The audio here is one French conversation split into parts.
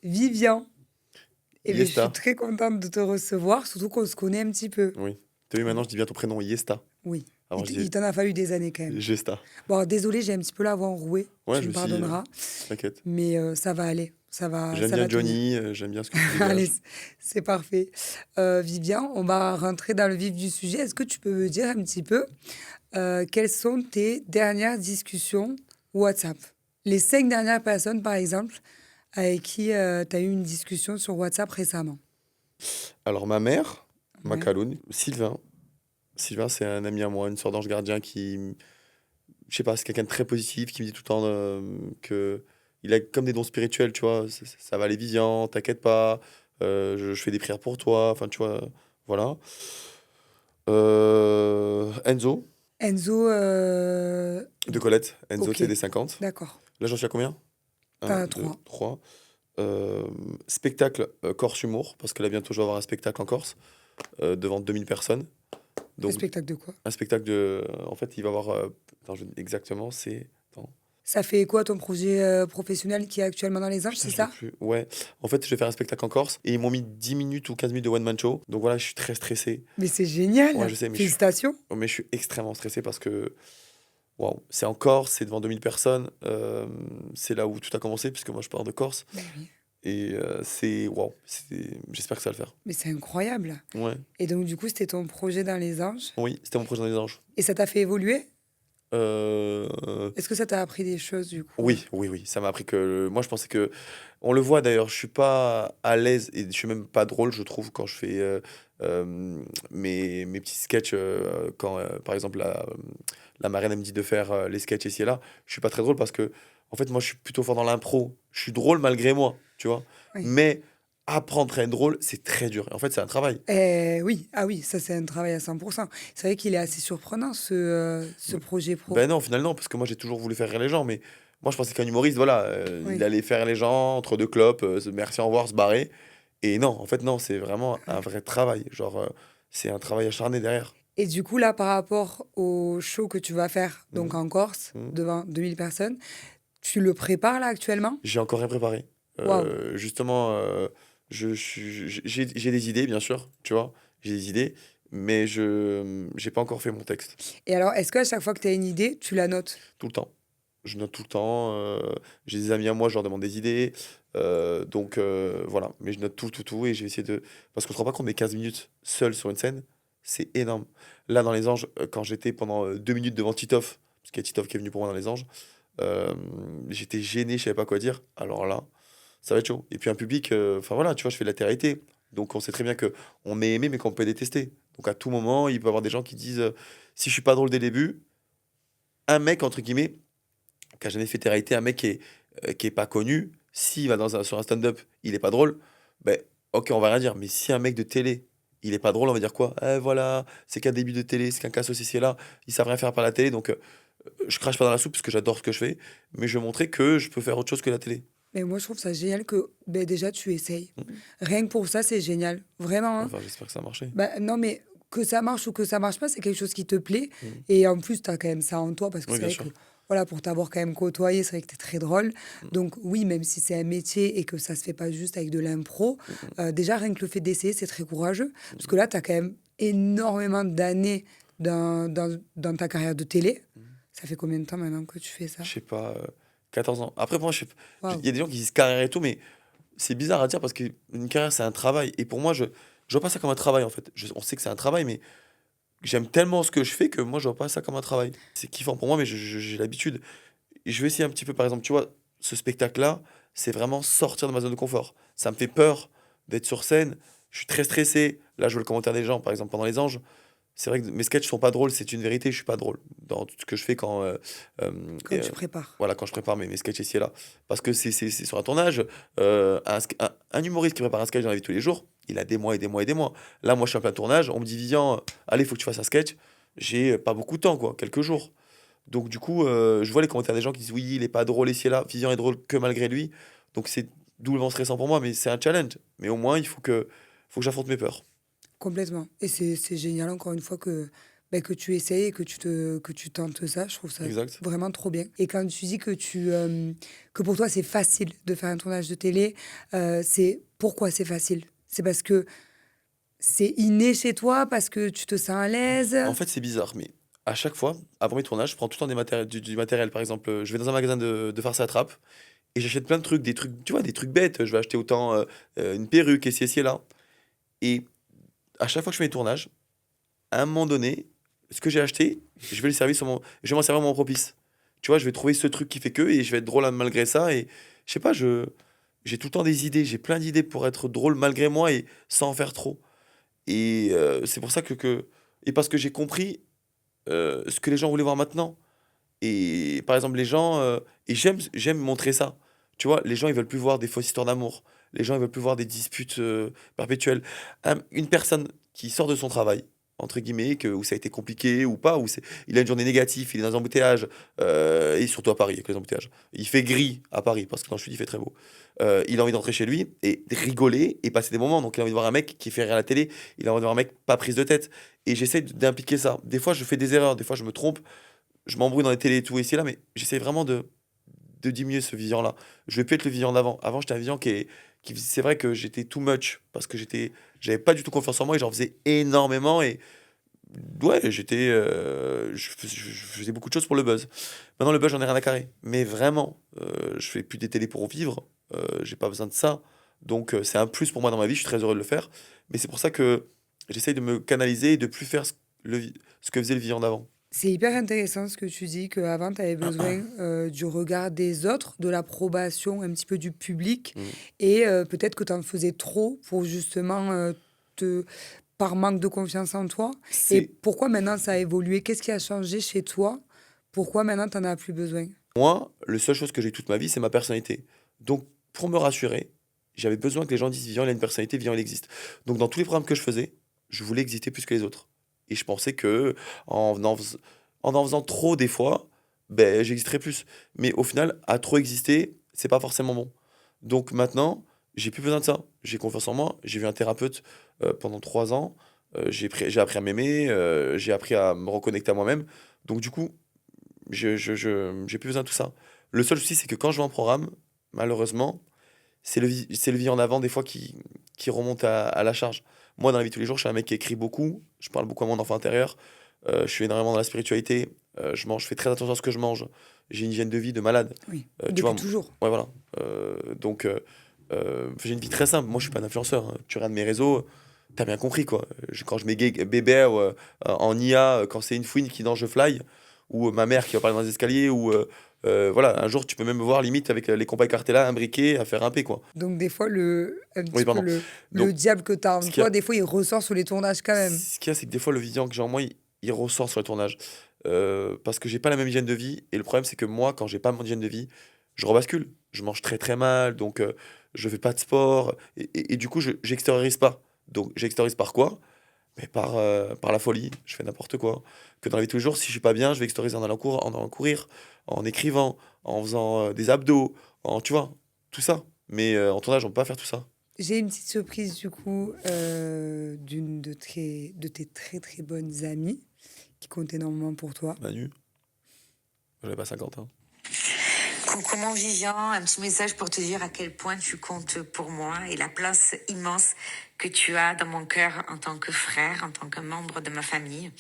Vivian. Eh bien, je suis Yesta. très contente de te recevoir, surtout qu'on se connaît un petit peu. Oui. T'as vu, maintenant, je dis bien ton prénom, Yesta. Oui, Avant, je il dis t'en a fallu des années quand même. Gesta. Bon, désolé, j'ai un petit peu la voix enrouée, Ouais, tu je me me suis dit, pardonneras, t'inquiète. mais ça va aller, J'aime ça bien va tenir. Johnny, j'aime bien ce que tu Allez, dégages. c'est parfait. Vivian, on va rentrer dans le vif du sujet. Est-ce que tu peux me dire un petit peu quelles sont tes dernières discussions WhatsApp? Les 5 dernières personnes, par exemple, avec qui tu as eu une discussion sur WhatsApp récemment. Alors, ma mère, Ouais. Macaloun, Sylvain. Sylvain, c'est un ami à moi, une sorte d'ange gardien je sais pas, c'est quelqu'un de très positif qui me dit tout le temps que il a comme des dons spirituels, tu vois. Ça va aller, Vivian, t'inquiète pas. Je fais des prières pour toi. Enfin, tu vois, voilà. Enzo, Enzo, de Colette. Enzo, tu ok, sais, des 50. d'accord. Là, j'en suis à combien? Un, T'as 2, 3. 3. Spectacle Corse Humour, parce que là, bientôt, je vais avoir un spectacle en Corse devant 2000 personnes. Un Donc, spectacle de quoi? un spectacle de. En fait, il va avoir. Attends, exactement, c'est. Attends. Ça fait quoi ton projet professionnel qui est actuellement dans les Anges, Putain, c'est je l'ai ça? plus. Ouais. En fait, je vais faire un spectacle en Corse et ils m'ont mis 10 minutes ou 15 minutes de one-man show. Donc voilà, je suis très stressé. Mais c'est Ouais, génial! je sais, Félicitations! mais je suis extrêmement stressé parce que. Waouh, c'est en Corse, c'est devant 2000 personnes. C'est là où tout a commencé, puisque moi, je pars de Corse. Ben oui, Et c'est. Waouh, j'espère que ça va le faire. mais c'est incroyable. Ouais. Et donc, du coup, c'était ton projet dans les Anges. Oui, c'était mon projet dans les anges. Et ça t'a fait évoluer? Euh, Est-ce que ça t'a appris des choses, du coup? Oui, oui, oui, ça m'a appris que moi je pensais que on le voit d'ailleurs, je suis pas à l'aise et je suis même pas drôle, je trouve, quand je fais mes petits sketchs quand par exemple la marraine elle me dit de faire les sketchs ici et là, je suis pas très drôle parce que en fait moi je suis plutôt fort dans l'impro, je suis drôle malgré moi, tu vois. Oui. Mais apprendre à être drôle, c'est très dur. Et en fait, c'est un travail. Oui, ah oui, ça c'est un travail à 100%. C'est vrai qu'il est assez surprenant ce projet pro. Ben non, finalement, parce que moi j'ai toujours voulu faire rire les gens, mais moi je pensais qu'un humoriste, voilà, il Oui. allait faire les gens entre deux clopes, merci, au revoir, se barrer. Et non, en fait, non, c'est vraiment un Ouais. vrai travail. Genre, c'est un travail acharné derrière. Et du coup, là, par rapport au show que tu vas faire donc Mhm, en Corse, mhm. devant 2000 personnes, tu le prépares là actuellement? J'ai encore rien préparé. Waouh! Justement, j'ai des idées, bien sûr, tu vois, j'ai des idées, mais j'ai pas encore fait mon texte. Et alors, est-ce qu'à chaque fois que tu as une idée, tu la notes? Tout le temps. Je note tout le temps. J'ai des amis à moi, je leur demande des idées. Donc voilà, mais je note tout, tout, tout. Et j'ai essayé de. Parce qu'on se rend pas compte, mais 15 minutes seul sur une scène, c'est énorme. Là, dans Les Anges, quand j'étais pendant 2 minutes devant Titoff, parce qu'il y a Titoff qui est venu pour moi dans Les Anges, euh, j'étais gêné, je savais pas quoi dire. Alors là, ça va être chaud. Et puis un public, enfin voilà, tu vois, je fais de la télé. Donc on sait très bien que on est aimé, mais qu'on peut détester. Donc à tout moment, il peut y avoir des gens qui disent si je suis pas drôle dès le début, un mec, entre guillemets, qui a jamais fait télé-réalité, un mec qui est pas connu, s'il va sur un stand-up, il est pas drôle, ben ok, on va rien dire. Mais si un mec de télé, il est pas drôle, on va dire quoi? Eh voilà, c'est qu'un début de télé, c'est qu'un casse aussi là, ils savent rien faire par la télé, donc je crache pas dans la soupe parce que j'adore ce que je fais, mais je veux montrer que je peux faire autre chose que la télé. Mais moi, je trouve ça génial que ben, déjà tu essayes. Mhm. Rien que pour ça, c'est génial. Vraiment, hein. Enfin, j'espère que ça a marché. Bah, non, mais que ça marche ou que ça marche pas, c'est quelque chose qui te plaît. Mhm. Et en plus, tu as quand même ça en toi parce que Oui, c'est bien vrai que, sûr. voilà, pour t'avoir quand même côtoyé, c'est vrai que tu es très drôle. Mhm. Donc, oui, même si c'est un métier et que ça se fait pas juste avec de l'impro, Mhm. déjà, rien que le fait d'essayer, c'est très courageux. Parce Mhm. que là, tu as quand même énormément d'années dans ta carrière de télé. Mhm. Ça fait combien de temps maintenant que tu fais ça? Je sais pas, 14 ans. Après, moi, je sais pas, il Waouh. y a des gens qui disent carrière et tout, mais c'est bizarre à dire parce qu'une carrière, c'est un travail. Et pour moi, je vois pas ça comme un travail, en fait. On sait que c'est un travail, mais j'aime tellement ce que je fais que moi, je vois pas ça comme un travail. C'est kiffant pour moi, mais j'ai l'habitude. Et je vais essayer un petit peu, par exemple, tu vois, ce spectacle-là, c'est vraiment sortir de ma zone de confort. Ça me fait peur d'être sur scène. Je suis très stressé. Là, je vois le commentaire des gens, par exemple, pendant Les Anges. C'est vrai que mes sketchs sont pas drôles, c'est une vérité, je suis pas drôle dans tout ce que je fais quand, Quand tu prépares. voilà, quand je prépare mes sketchs ici et là. Parce que c'est sur un tournage. Un humoriste qui prépare un sketch dans la vie de tous les jours, il a des mois et des mois et des mois. Là, moi, je suis en plein tournage. On me dit, Vivian, allez, il faut que tu fasses un sketch. J'ai pas beaucoup de temps, quoi, quelques jours. Donc, du coup, je vois les commentaires des gens qui disent, oui, il est pas drôle ici et là. Vivian est drôle que malgré lui. Donc, c'est doublement stressant pour moi, mais c'est un challenge. Mais au moins, faut que j'affronte mes peurs. Complètement. Et c'est génial, encore une fois, que que tu essayes et que tu tentes ça. Je trouve ça Exact. vraiment trop bien. Et quand tu dis que pour toi, c'est facile de faire un tournage de télé, c'est pourquoi c'est facile? C'est parce que c'est inné chez toi, parce que tu te sens à l'aise? En fait, c'est bizarre, mais à chaque fois, avant mes tournages, je prends tout le temps du matériel. Par exemple, je vais dans un magasin de farce à attrape et j'achète plein de trucs, des trucs, tu vois, des trucs bêtes. Je vais acheter autant une perruque et ci et là. Et à chaque fois que je fais mes tournages, à un moment donné, ce que j'ai acheté, je vais m'en servir à mon propice. Tu vois, je vais trouver ce truc qui fait que et je vais être drôle malgré ça. Et je sais pas, j'ai tout le temps des idées, j'ai plein d'idées pour être drôle malgré moi et sans en faire trop. Et c'est pour ça et parce que j'ai compris ce que les gens voulaient voir maintenant. Et par exemple, les gens, et j'aime montrer ça. Tu vois, les gens, ils veulent plus voir des fausses histoires d'amour. Les gens, ils veulent plus voir des disputes perpétuelles. Une personne qui sort de son travail, entre guillemets, où ça a été compliqué ou pas, il a une journée négative, il est dans un embouteillage, et surtout à Paris, avec les embouteillages. Il fait gris à Paris, parce que dans le sud, il fait très beau. Il a envie d'entrer chez lui et rigoler et passer des moments. Donc, il a envie de voir un mec qui fait rire à la télé, il a envie de voir un mec pas prise de tête. Et j'essaie d'impliquer ça. Des fois, je fais des erreurs, des fois, je me trompe, je m'embrouille dans les télés et tout, ici et là, mais j'essaie vraiment de diminuer ce Vivian-là. Je vais plus être le Vivian d'avant. Avant, j'étais un Vivian c'est vrai que j'étais too much, parce que j'avais pas du tout confiance en moi et j'en faisais énormément. Et ouais, je faisais beaucoup de choses pour le buzz. Maintenant, le buzz, j'en ai rien à carrer. Mais vraiment, je fais plus des télés pour vivre. J'ai pas besoin de ça. Donc, c'est un plus pour moi dans ma vie. Je suis très heureux de le faire. Mais c'est pour ça que j'essaye de me canaliser et de plus faire ce que faisait le Vivian d'avant. C'est hyper intéressant ce que tu dis, qu'avant, tu avais besoin du regard des autres, de l'approbation un petit peu du public, Mm. et peut-être que tu en faisais trop pour justement par manque de confiance en toi. Et C'est pourquoi maintenant ça a évolué? Qu'est-ce qui a changé chez toi? Pourquoi maintenant tu n'en as plus besoin? Moi, la seule chose que j'ai toute ma vie, c'est ma personnalité. Donc, pour me rassurer, j'avais besoin que les gens disent: Vivian, il a une personnalité, Vivian, il existe. Donc, dans tous les programmes que je faisais, je voulais exister plus que les autres. Et je pensais que en faisant trop des fois, ben, j'existerais plus. Mais au final, à trop exister, c'est pas forcément bon. Donc maintenant, j'ai plus besoin de ça. J'ai confiance en moi. J'ai vu un thérapeute pendant 3 ans. J'ai appris à m'aimer. J'ai appris à me reconnecter à moi-même. Donc du coup, j'ai plus besoin de tout ça. Le seul souci, c'est que quand je vais en programme, malheureusement, c'est le vie en avant des fois qui remonte à la charge. Moi, dans la vie de tous les jours, je suis un mec qui écrit beaucoup, je parle beaucoup à mon enfant intérieur, je suis énormément dans la spiritualité, je fais très attention à ce que je mange, j'ai une hygiène de vie de malade. Oui, Tu vois, depuis toujours. ouais, voilà. Donc, j'ai une vie très simple. Moi, je suis pas un influenceur, hein. Tu regardes mes réseaux, t'as bien compris, quoi. Quand je mets bébé en IA, quand c'est une fouine qui danse, je fly, ou ma mère qui va parler dans les escaliers, ou voilà, un jour, tu peux même me voir limite avec les compas Cartella imbriqués à faire un P, quoi. Donc des fois, un Oui, petit peu pardon. le Donc, diable que tu as en ce qu'il y toi, a, des fois, il ressort sur les tournages quand même. ce qu'il y a, c'est que des fois, le vision que j'ai en moi, il ressort sur le tournage. Parce que j'ai pas la même hygiène de vie. Et le problème, c'est que moi, quand j'ai pas mon hygiène de vie, je rebascule. Je mange très très mal, donc je fais pas de sport. Et du coup, j'extériorise pas. Donc, j'extériorise par quoi? Mais par la folie. Je fais n'importe quoi. Que dans la vie de tous les jours, si je suis pas bien, je vais extérioriser en allant courir, en écrivant, en faisant des abdos, tu vois, tout ça. Mais en tournage, on peut pas faire tout ça. J'ai une petite surprise du coup d'une de tes très très bonnes amies qui compte énormément pour toi. Manu, j'avais pas 50 ans. Coucou mon Vivian, un petit message pour te dire à quel point tu comptes pour moi et la place immense que tu as dans mon cœur en tant que frère, en tant que membre de ma famille.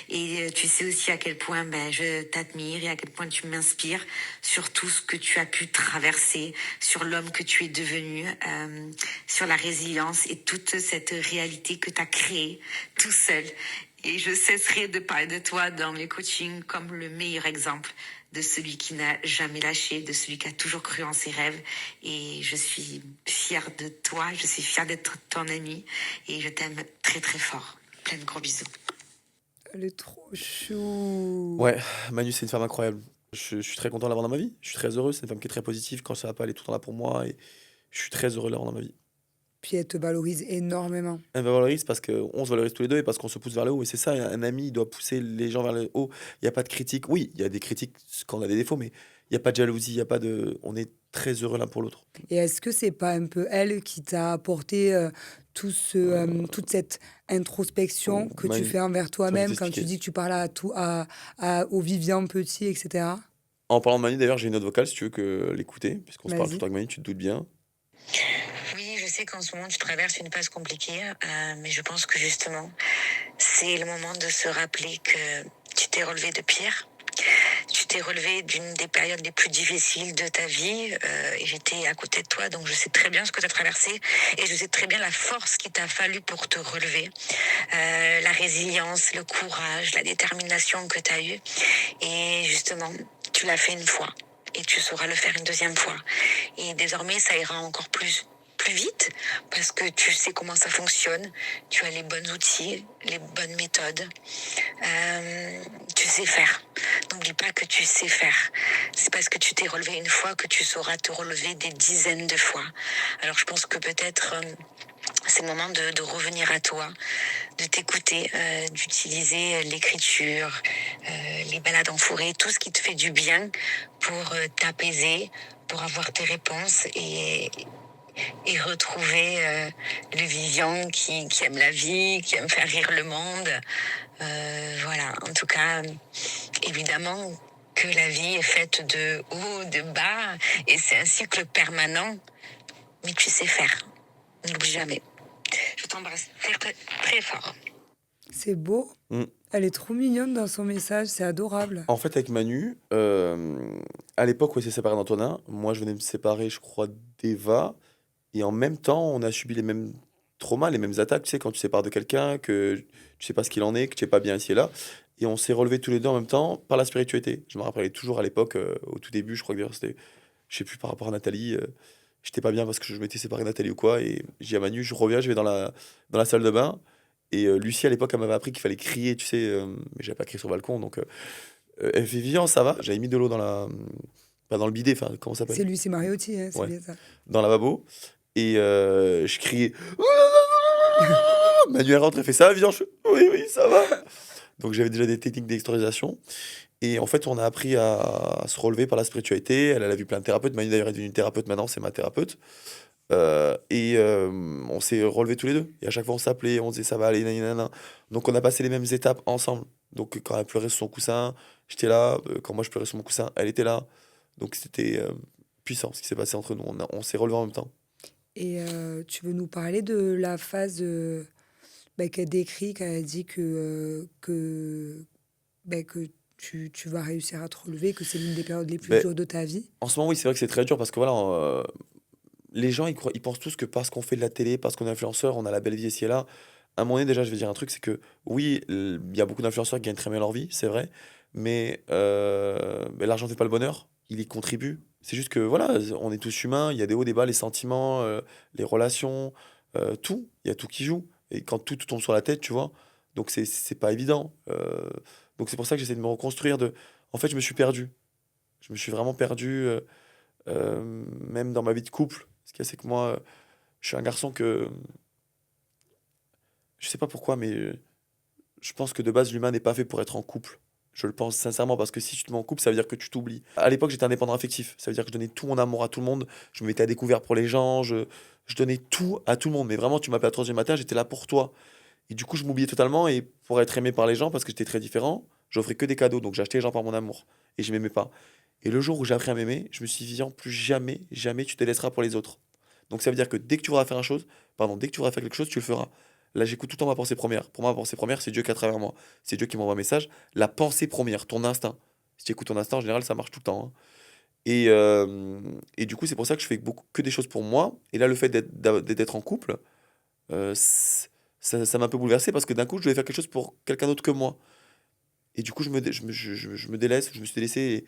Et tu sais aussi à quel point je t'admire et à quel point tu m'inspires sur tout ce que tu as pu traverser, sur l'homme que tu es devenu, sur la résilience et toute cette réalité que tu as créée tout seul. Et je cesserai de parler de toi dans mes coachings comme le meilleur exemple de celui qui n'a jamais lâché, de celui qui a toujours cru en ses rêves. Et je suis fière de toi, je suis fière d'être ton amie et je t'aime très très fort. Plein de gros bisous. Elle est trop chou. Ouais, Manu, c'est une femme incroyable. Je suis très content de l'avoir dans ma vie. Je suis très heureux. C'est une femme qui est très positive. Quand ça va pas, elle est tout le temps là pour moi. Et je suis très heureux de l'avoir dans ma vie. Puis elle te valorise énormément. Elle me valorise parce qu'on se valorise tous les deux et parce qu'on se pousse vers le haut. Et c'est ça, un ami, il doit pousser les gens vers le haut. Il n'y a pas de critique. Oui, il y a des critiques quand on a des défauts, mais Il y a pas de jalousie, il y a pas de on est très heureux l'un pour l'autre. Et est-ce que c'est pas un peu elle qui t'a apporté toute cette introspection que tu Manu, fais envers j'ai envie de toi-même quand tu t'expliquer. dis que tu parles au Vivian petit, etc. En parlant de Manu, d'ailleurs, j'ai une note vocale si tu veux que l'écouter, puisqu'on se parle tout le Vas-y. temps avec Manu, tu te doutes bien. Oui, je sais qu'en ce moment tu traverses une phase compliquée, mais je pense que justement, c'est le moment de se rappeler que tu t'es relevé de pire. Tu t'es relevé d'une des périodes les plus difficiles de ta vie et j'étais à côté de toi, donc je sais très bien ce que tu as traversé et je sais très bien la force qu'il t'a fallu pour te relever, la résilience, le courage, la détermination que tu as eue. Et justement, tu l'as fait une fois et tu sauras le faire une deuxième fois. Et désormais, ça ira encore plus vite parce que tu sais comment ça fonctionne, tu as les bons outils, les bonnes méthodes, tu sais faire. N'oublie pas que tu sais faire. C'est parce que tu t'es relevé une fois que tu sauras te relever des dizaines de fois. Alors je pense que peut-être c'est le moment de revenir à toi, de t'écouter, d'utiliser l'écriture, les balades en forêt, tout ce qui te fait du bien pour t'apaiser, pour avoir tes réponses et retrouver le Vivian qui aime la vie, qui aime faire rire le monde. Voilà, en tout cas, évidemment que la vie est faite de hauts, de bas, et c'est un cycle permanent, mais tu sais faire. N'oublie jamais. Je t'embrasse très, très fort. C'est beau. Mm. Elle est trop mignonne dans son message, c'est adorable. En fait, avec Manu, à l'époque où elle s'est séparée d'Antonin, moi je venais de me séparer, je crois, d'Eva. Et en même temps, on a subi les mêmes traumas, les mêmes attaques, tu sais, quand tu sépares de quelqu'un, que tu sais pas ce qu'il en est, que tu es pas bien ici et là. Et on s'est relevés tous les deux en même temps par la spiritualité. Je me rappelais toujours à l'époque, au tout début, je crois que d'ailleurs c'était, je sais plus, par rapport à Nathalie, j'étais pas bien parce que je m'étais séparé de Nathalie ou quoi. Et j'ai dit à Manu, je reviens, je vais dans la salle de bain. Et Lucie, à l'époque, elle m'avait appris qu'il fallait crier, tu sais, mais j'avais pas crié sur le balcon. Donc, elle fait Vivian, ça va? J'avais mis de l'eau pas dans le bidet, enfin, comment ça s'appelle? C'est Lucie Mariotti, hein, c'est Ouais, bien ça. dans le lavabo. Et je criais. Manuel rentre et fait ça, viens. Oui, oui, ça va. Donc j'avais déjà des techniques d'extériorisation. Et en fait, on a appris à se relever par la spiritualité. Elle a vu plein de thérapeutes. Manu d'ailleurs est devenue thérapeute maintenant, c'est ma thérapeute. On s'est relevés tous les deux. Et à chaque fois, on s'appelait, on disait ça va aller, nanana. Donc on a passé les mêmes étapes ensemble. Donc quand elle pleurait sur son coussin, j'étais là. Quand moi je pleurais sur mon coussin, elle était là. Donc c'était puissant ce qui s'est passé entre nous. On s'est relevés en même temps. Et tu veux nous parler de la phase qu'elle décrit, quand elle dit que tu vas réussir à te relever, que c'est l'une des périodes les plus Ben, dures de ta vie. en ce moment, oui, c'est vrai que c'est très dur parce que voilà, les gens, ils pensent tous que parce qu'on fait de la télé, parce qu'on est influenceur, on a la belle vie ici et là. À un moment donné, déjà, je vais dire un truc, c'est que oui, il y a beaucoup d'influenceurs qui gagnent très bien leur vie, c'est vrai, mais l'argent ne fait pas le bonheur, il y contribue. C'est juste que voilà, on est tous humains, il y a des hauts, des bas, les sentiments, les relations, tout, il y a tout qui joue. Et quand tout tombe sur la tête, tu vois, donc c'est pas évident. Donc c'est pour ça que j'essaie de me reconstruire. En fait, je me suis perdu. Je me suis vraiment perdu, même dans ma vie de couple. Ce qu'il y a, c'est que moi, je suis un garçon que je sais pas pourquoi, mais je pense que de base, l'humain n'est pas fait pour être en couple. Je le pense sincèrement parce que si tu te mets en couple, ça veut dire que tu t'oublies. À l'époque, j'étais indépendant affectif. Ça veut dire que je donnais tout mon amour à tout le monde. Je me mettais à découvert pour les gens. Je donnais tout à tout le monde. Mais vraiment, tu m'appelais à 3 du matin, j'étais là pour toi. Et du coup, je m'oubliais totalement. Et pour être aimé par les gens, parce que j'étais très différent, j'offrais que des cadeaux. Donc j'achetais les gens par mon amour. Et je m'aimais pas. Et le jour où j'ai appris à m'aimer, je me suis dit, Vivian, plus jamais, jamais tu te laisseras pour les autres. Donc ça veut dire que dès que tu voudras faire dès que tu voudras faire quelque chose, tu le feras. Là, j'écoute tout le temps ma pensée première. Pour moi, ma pensée première, c'est Dieu qui est à travers moi. C'est Dieu qui m'envoie un message. La pensée première, ton instinct. Si tu écoutes ton instinct, en général, ça marche tout le temps, hein. Et du coup, c'est pour ça que je fais que des choses pour moi. Et là, le fait d'être en couple, ça m'a un peu bouleversé parce que d'un coup, je devais faire quelque chose pour quelqu'un d'autre que moi. Et du coup, je me délaisse, je me suis délaissé. Et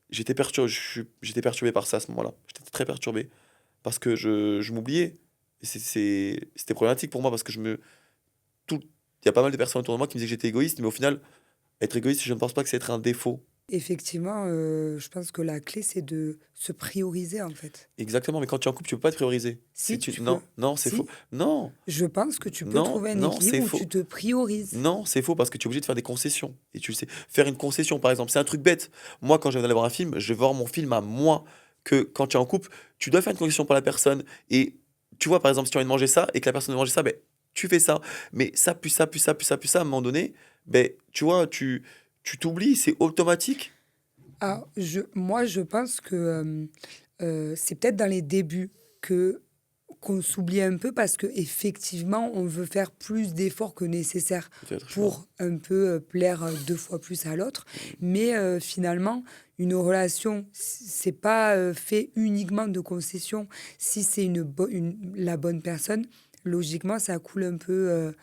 j'étais perturbé par ça à ce moment-là. J'étais très perturbé parce que je m'oubliais. Et c'était problématique pour moi parce que il y a pas mal de personnes autour de moi qui me disaient que j'étais égoïste, mais au final, être égoïste, je ne pense pas que c'est être un défaut. Effectivement, je pense que la clé, c'est de se prioriser, en fait. Exactement, mais quand tu es en couple, tu peux pas te prioriser. Si, Tu tu peux. non, non, c'est faux. Si, Non, je pense que tu peux non, trouver un non, c'est équilibre où tu faux. te priorises. Non, c'est faux parce que tu es obligé de faire des concessions et tu le sais. Faire une concession, par exemple, c'est un truc bête. Moi, quand je viens d'aller voir un film, je vais voir mon film à moi. Que quand tu es en couple, tu dois faire une concession pour la personne. Et tu vois, par exemple, si tu as envie de manger ça et que la personne veut manger ça, ben, tu fais ça. Mais ça, plus ça, plus ça, plus ça, plus ça, à un moment donné, ben, tu vois, tu t'oublies, c'est automatique. Ah, moi, je pense que c'est peut-être dans les débuts que qu'on s'oublie un peu parce que effectivement, on veut faire plus d'efforts que nécessaire Peut-être, je sais pas. pour un peu plaire deux fois plus à l'autre. Mais finalement, une relation, c'est pas fait uniquement de concessions. Si c'est la bonne personne, logiquement, ça coule un peu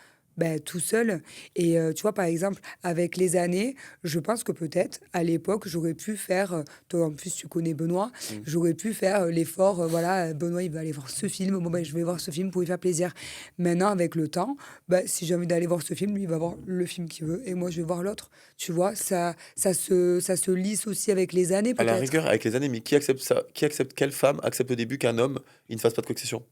tout seul. Et tu vois, par exemple, avec les années, je pense que peut-être, à l'époque, j'aurais pu faire, toi en plus tu connais Benoît, Mm. j'aurais pu faire l'effort, voilà, Benoît il va aller voir ce film, bon ben je vais voir ce film pour lui faire plaisir. Maintenant, avec le temps, bah, si j'ai envie d'aller voir ce film, lui il va voir le film qu'il veut et moi je vais voir l'autre. Tu vois, ça se lisse aussi avec les années À la peut-être. rigueur, avec les années, mais qui accepte ça? Qui accepte, quelle femme accepte au début qu'un homme, il ne fasse pas de concession?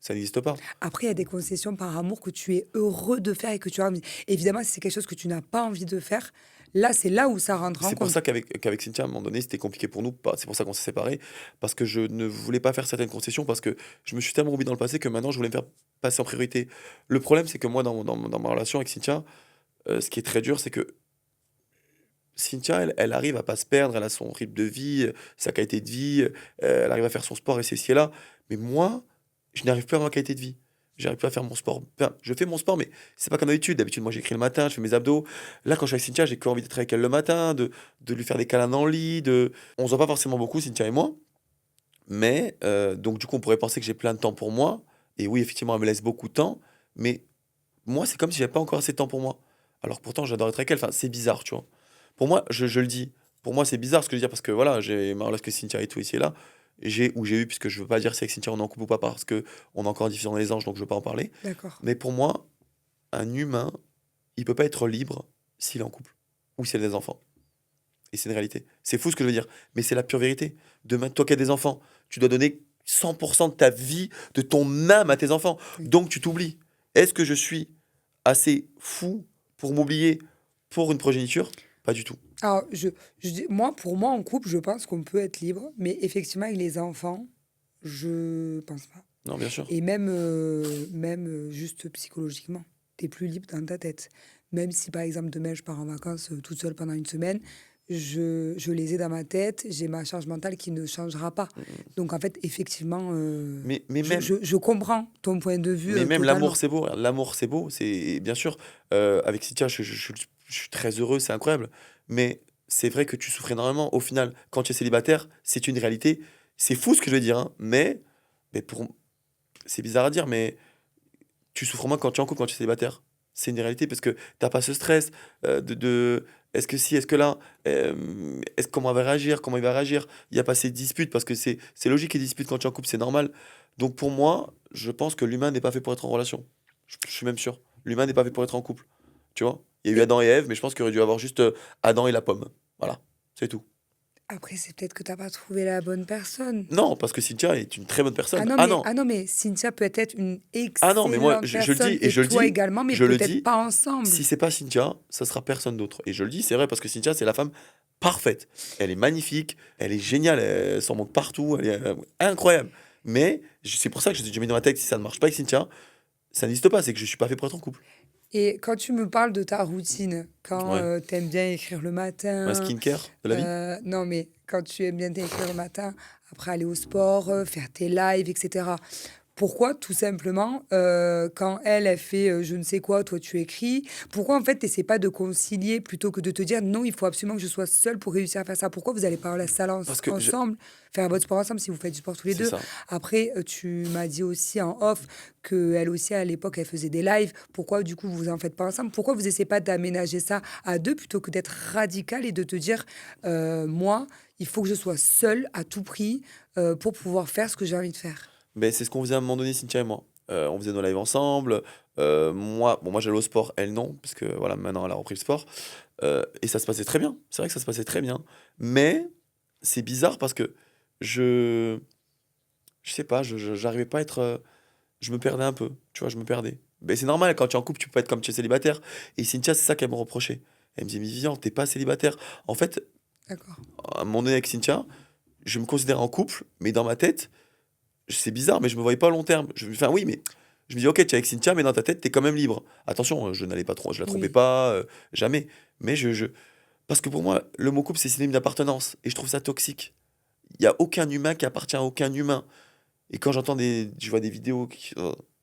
Ça n'existe pas. Après, il y a des concessions par amour que tu es heureux de faire et que tu as envie. Évidemment, si c'est quelque chose que tu n'as pas envie de faire, là, c'est là où ça rentre en C'est pour compte. ça qu'avec Cynthia, à un moment donné, c'était compliqué pour nous. C'est pour ça qu'on s'est séparés. Parce que je ne voulais pas faire certaines concessions. Parce que je me suis tellement oublié dans le passé que maintenant, je voulais me faire passer en priorité. Le problème, c'est que moi, dans ma relation avec Cynthia, ce qui est très dur, c'est que Cynthia, elle arrive à pas se perdre. Elle a son rythme de vie, sa qualité de vie. Elle arrive à faire son sport et c'est ci et là. Mais moi, je n'arrive plus à avoir ma qualité de vie. J'arrive plus à faire mon sport. Enfin, je fais mon sport, mais c'est pas comme d'habitude. D'habitude, moi, j'écris le matin, je fais mes abdos. Là, quand je suis avec Cynthia, j'ai que envie d'être avec elle le matin, de lui faire des câlins dans le lit. On se voit pas forcément beaucoup, Cynthia et moi. Mais, donc, du coup, on pourrait penser que j'ai plein de temps pour moi. Et oui, effectivement, elle me laisse beaucoup de temps. Mais moi, c'est comme si j'avais pas encore assez de temps pour moi. Alors que pourtant, j'adore être avec elle. Enfin, c'est bizarre, tu vois. Pour moi, je le dis. Pour moi, c'est bizarre ce que je veux dire parce que voilà, j'ai ma relation avec Cynthia et tout ici et là. J'ai eu, puisque je veux pas dire si avec Cynthia on est en couple ou pas parce que on est encore en diffusion dans les anges, donc je veux pas en parler. D'accord. Mais pour moi, un humain, il peut pas être libre s'il est en couple ou s'il a des enfants. Et c'est une réalité. C'est fou ce que je veux dire, mais c'est la pure vérité. Demain, toi qui as des enfants, tu dois donner 100% de ta vie, de ton âme à tes enfants. Oui. Donc tu t'oublies. Est-ce que je suis assez fou pour m'oublier pour une progéniture? Pas du tout. Alors, moi, pour moi, en couple, je pense qu'on peut être libre, mais effectivement, avec les enfants, je pense pas. Non, bien sûr. Et même juste psychologiquement, tu es plus libre dans ta tête. Même si, par exemple, demain, je pars en vacances toute seule pendant une semaine, je les ai dans ma tête, j'ai ma charge mentale qui ne changera pas. Donc, en fait, effectivement, Mais même, je comprends ton point de vue mais même totalement. l'amour, c'est beau. L'amour, c'est beau. C'est bien sûr. Avec Cynthia, je suis très heureux, c'est incroyable. Mais c'est vrai que tu souffres énormément. Au final, quand tu es célibataire, c'est une réalité. C'est fou ce que je veux dire, hein, mais c'est bizarre à dire, mais tu souffres moins quand tu es en couple, quand tu es célibataire. C'est une réalité parce que t'as pas ce stress est-ce que si, est-ce que là, comment elle va réagir, comment il va réagir. Il n'y a pas ces disputes parce que c'est logique les disputes quand tu es en couple, c'est normal. Donc pour moi, je pense que l'humain n'est pas fait pour être en relation. Je suis même sûr. L'humain n'est pas fait pour être en couple. Tu vois? Il y a eu Et Adam et Ève, mais je pense qu'il aurait dû avoir juste Adam et la pomme. Voilà, c'est tout. après, c'est peut-être que tu n'as pas trouvé la bonne personne. Non, parce que Cynthia est une très bonne Ah personne. non, Ah mais, non, ah non, mais Cynthia peut être une ah non, mais moi, excellente je le dis personne et et toi également, mais je le peut-être dis, pas ensemble. si c'est pas Cynthia, ça sera personne d'autre. Et je le dis, c'est vrai parce que Cynthia, c'est la femme parfaite. Elle est magnifique, elle est géniale, elle s'en montre partout, elle est incroyable. Mais c'est pour ça que j'ai mis dans ma tête que si ça ne marche pas avec Cynthia, ça n'existe pas, c'est que je suis pas fait pour être en couple. Et quand tu me parles de ta routine, quand Ouais. tu aimes bien écrire le Ma matin, skincare de la vie. non, mais quand tu aimes bien écrire le matin, après aller au sport, faire tes lives, etc. Pourquoi, tout simplement, quand elle fait je ne sais quoi, toi tu écris, pourquoi en fait tu n'essaies pas de concilier plutôt que de te dire non, il faut absolument que je sois seule pour réussir à faire ça? Pourquoi vous n'allez pas à la salle Parce que ensemble, faire votre sport ensemble si vous faites du sport tous les c'est deux? ça. Après, tu m'as dit aussi en off qu'elle aussi à l'époque elle faisait des lives. Pourquoi du coup vous en faites pas ensemble? Pourquoi vous n'essayez pas d'aménager ça à deux plutôt que d'être radical et de te dire moi, il faut que je sois seule à tout prix pour pouvoir faire ce que j'ai envie de faire? Ben, c'est ce qu'on faisait à un moment donné, Cynthia et moi. On faisait nos lives ensemble. Moi j'allais au sport, elle non, parce que voilà, maintenant elle a repris le sport. Et ça se passait très bien. C'est vrai que ça se passait très bien. Mais c'est bizarre parce que je, je sais pas, j'arrivais pas à être. Je me perdais un peu, tu vois, je me perdais. Mais c'est normal, quand tu es en couple, tu peux être comme tu es célibataire. Et Cynthia, c'est ça qu'elle me reprochait. Elle me disait, mais Vivian, t'es pas célibataire. En fait, D'accord. à un moment donné avec Cynthia, je me considérais en couple, mais dans ma tête, c'est bizarre, mais je me voyais pas à long terme. Enfin, oui, mais je me dis, ok, tu es avec Cynthia, mais dans ta tête, tu es quand même libre. Attention, je n'allais pas trop, je la trompais Oui. pas, jamais. Mais parce que pour moi, le mot couple, c'est synonyme d'appartenance. Et je trouve ça toxique. Il y a aucun humain qui appartient à aucun humain. Et quand je vois des vidéos qui